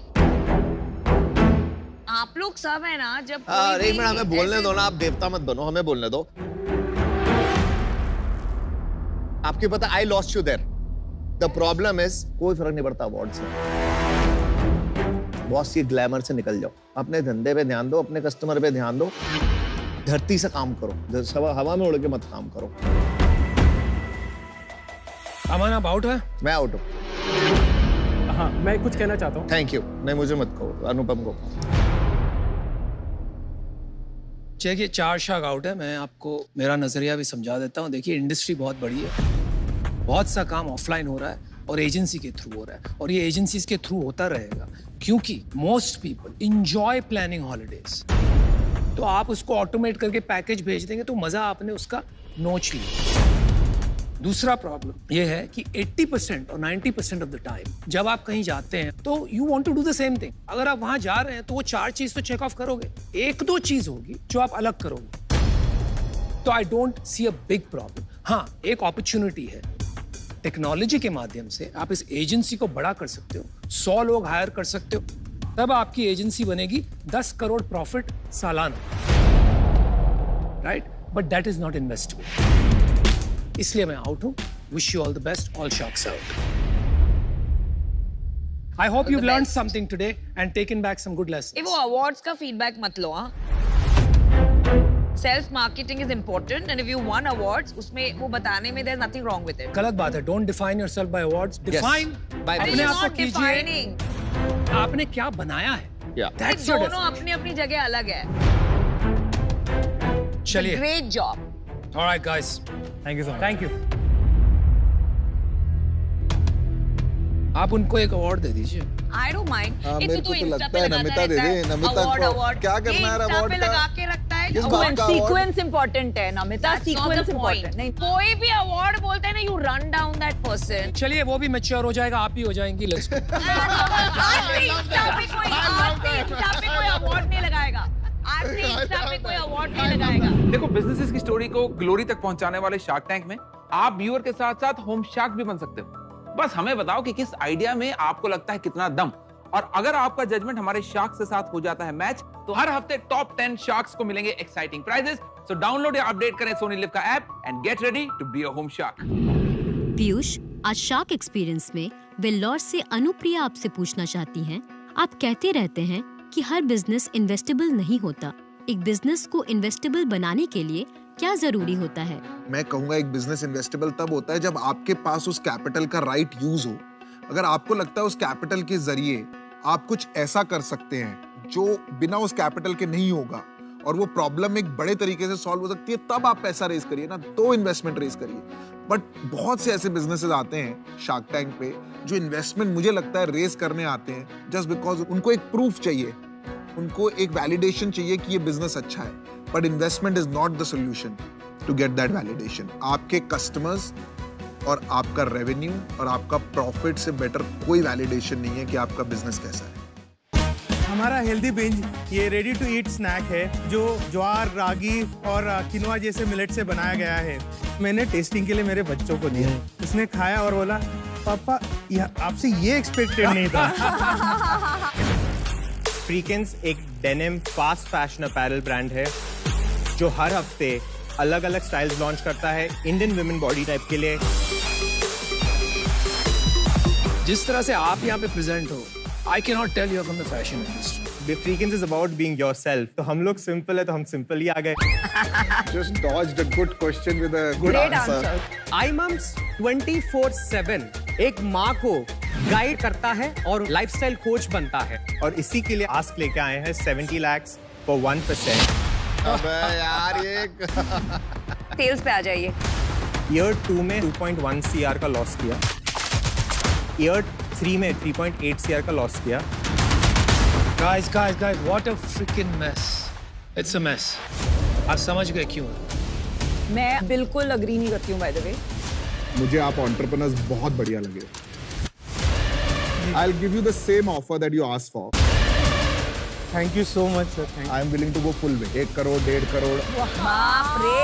Speaker 5: आप लोग सब है ना, जब
Speaker 8: अरे एक मिनट, हमें बोलने दो ना, आप देवता मत बनो, हमें बोलने दो। आपको पता I lost you there. The problem is कोई फर्क नहीं पड़ता अवार्ड से। बॉस ये ग्लैमर से निकल जाओ, अपने धंधे पे ध्यान दो, अपने कस्टमर पे ध्यान दो, धरती से काम करो, हवा में उड़ के मत काम करो।
Speaker 6: अमन, आप आउट है?
Speaker 8: मैं आउट हूँ।
Speaker 12: हाँ, मैं कुछ कहना चाहता हूँ।
Speaker 8: Thank you. नहीं, मुझे मत कहो, अनुपम को।
Speaker 6: चलिए, 4 शार्क आउट है। मैं आपको मेरा नजरिया भी समझा देता हूँ। देखिए, इंडस्ट्री बहुत बड़ी है, बहुत सा काम ऑफलाइन हो रहा है और एजेंसी के थ्रू हो रहा है, और ये एजेंसीज के थ्रू होता रहेगा, क्योंकि most people enjoy planning holidays. तो आप उसको ऑटोमेट करके पैकेज भेज देंगे तो मजा आपने उसका नोच लिया। दूसरा प्रॉब्लम ये है कि 80% और 90% ऑफ द टाइम जब आप कहीं जाते हैं तो you want to do the same thing. अगर आप वहां जा रहे हैं तो वो 4 चीज तो चेक ऑफ करोगे, 1-2 चीज होगी जो आप अलग करोगे। तो I don't see a big problem. हाँ, एक अपॉर्चुनिटी है, टेक्नोलॉजी के माध्यम से आप इस एजेंसी को बड़ा कर सकते हो, 100 लोग हायर कर सकते हो, तब आपकी एजेंसी बनेगी 10 करोड़ प्रॉफिट सालाना, right? But that is not investable. इसलिए मैं आउट हूं। Wish you all the best, all sharks out. I hope you learn something today and taken back some good lessons.
Speaker 5: वो अवार्ड्स का फीडबैक मत लो। हाँ, self marketing is important and if you won awards, उसमें वो बताने में there is nothing wrong with it.
Speaker 6: गलत बात है। Don't define yourself bye awards, define अपने आप को कीजिए आपने क्या बनाया है। That's your
Speaker 5: दोनों अपनी अपनी जगह अलग है।
Speaker 6: चलिए,
Speaker 5: great job.
Speaker 6: Alright guys, thank you so much. Thank you. आप उनको एक अवार्ड दे दीजिए।
Speaker 5: I don't mind.
Speaker 3: मेरे को तो लगता है नमिता दे दे। नमिता को क्या करना है अवार्ड का?
Speaker 5: लगा के रखता है।
Speaker 7: सीक्वेंस इंपॉर्टेंट है नमिता, सीक्वेंस इंपॉर्टेंट नहीं।
Speaker 5: कोई भी अवार्ड बोलते हैं ना, you run down that person.
Speaker 6: चलिए, वो भी मैच्योर हो जाएगा, आप ही हो जाएंगी। Let's go.
Speaker 5: कोई अवार्ड नहीं लगाएगा। कोई अवार्ड नहीं लगाएगा।
Speaker 1: देखो, बिजनेसेस की स्टोरी को ग्लोरी तक पहुंचाने वाले शार्क टैंक में आप व्यूअर के साथ साथ होम शार्क भी बन सकते हो। बस हमें बताओ कि किस आइडिया में आपको लगता है कितना दम, और अगर आपका जजमेंट हमारे शार्क के साथ हो जाता है मैच, तो हर हफ्ते टॉप 10 शार्क्स को मिलेंगे एक्साइटिंग प्राइजेस। सो डाउनलोड या अपडेट करें सोनी लिव का app and get ready to be a home shark.
Speaker 14: Piyush, आज शार्क एक्सपीरियंस में वेल्लोर से अनुप्रिया आपसे पूछना चाहती हैं। आप कहते रहते हैं कि हर बिजनेस इन्वेस्टेबल नहीं होता। एक बिजनेस को इन्वेस्टेबल बनाने के लिए क्या जरूरी होता है?
Speaker 3: मैं कहूंगा एक बिजनेस इन्वेस्टेबल तब होता है जब आपके पास उस कैपिटल का राइट यूज हो। अगर आपको लगता है उस कैपिटल के जरिए आप कुछ ऐसा कर सकते हैं जो बिना उस कैपिटल के नहीं होगा, और वो प्रॉब्लम एक बड़े तरीके से सॉल्व हो सकती है, तब आप पैसा रेज करिए ना, तो इन्वेस्टमेंट रेज करिए। बट बहुत से ऐसे बिजनेसेस आते हैं शार्क टैंक पे जो इन्वेस्टमेंट मुझे लगता है रेज करने आते हैं जस्ट बिकॉज उनको एक प्रूफ चाहिए, उनको एक वैलिडेशन चाहिए कि ये बिजनेस अच्छा है। But investment is not the solution to get that validation. आपके कस्टमर्स और आपका रेवेन्यू और आपका प्रॉफिट से बेटर कोई वैलिडेशन नहीं है कि आपका बिजनेस कैसा है।
Speaker 11: हमारा हेल्दी बिंज ये रेडी टू ईट स्नैक है जो ज्वार, रागी और किनोआ जैसे मिलेट से बनाया गया है। मैंने टेस्टिंग के लिए मेरे बच्चों को दिया, उसने खाया और बोला पापा आपसे ये एक्सपेक्टेड नहीं था।
Speaker 15: फ्रीकेंस एक denim fast fashion apparel brand है जो हर हफ्ते अलग अलग स्टाइल्स लॉन्च करता है इंडियन वुमेन बॉडी टाइप के लिए।
Speaker 6: जिस तरह से आप यहाँ पे प्रेजेंट हो, I cannot tell you from the fashion industry.
Speaker 15: The Freakins is about being yourself. तो हम लोग सिंपल है तो हम सिंपल ही आ गए।
Speaker 3: Just dodged a good question with a good answer.
Speaker 16: iMoms 24/7 एक माँ को गाइड करता है और लाइफस्टाइल कोच बनता है,
Speaker 15: और इसी के लिए आस्क लेके आए हैं 70 lakhs for 1%।
Speaker 3: अबे यार ये
Speaker 5: सेल्स पे आ जाइए।
Speaker 15: ईयर 2 में 2.1 CR का लॉस किया, ईयर 3 में 3.8 CR का लॉस किया।
Speaker 6: Guys, what a freaking mess. It's a mess. आप समझ गए क्यों?
Speaker 7: मैं बिल्कुल अग्री नहीं करती हूँ बाय द वे।
Speaker 3: मुझे आप एंटरप्रेन्योर्स बहुत बढ़िया लगे। I'll give you the same offer that you asked for.
Speaker 11: Thank you so much, sir.
Speaker 3: I am willing to go full way. 1 crore, 1.5 crore.
Speaker 7: बाप रे।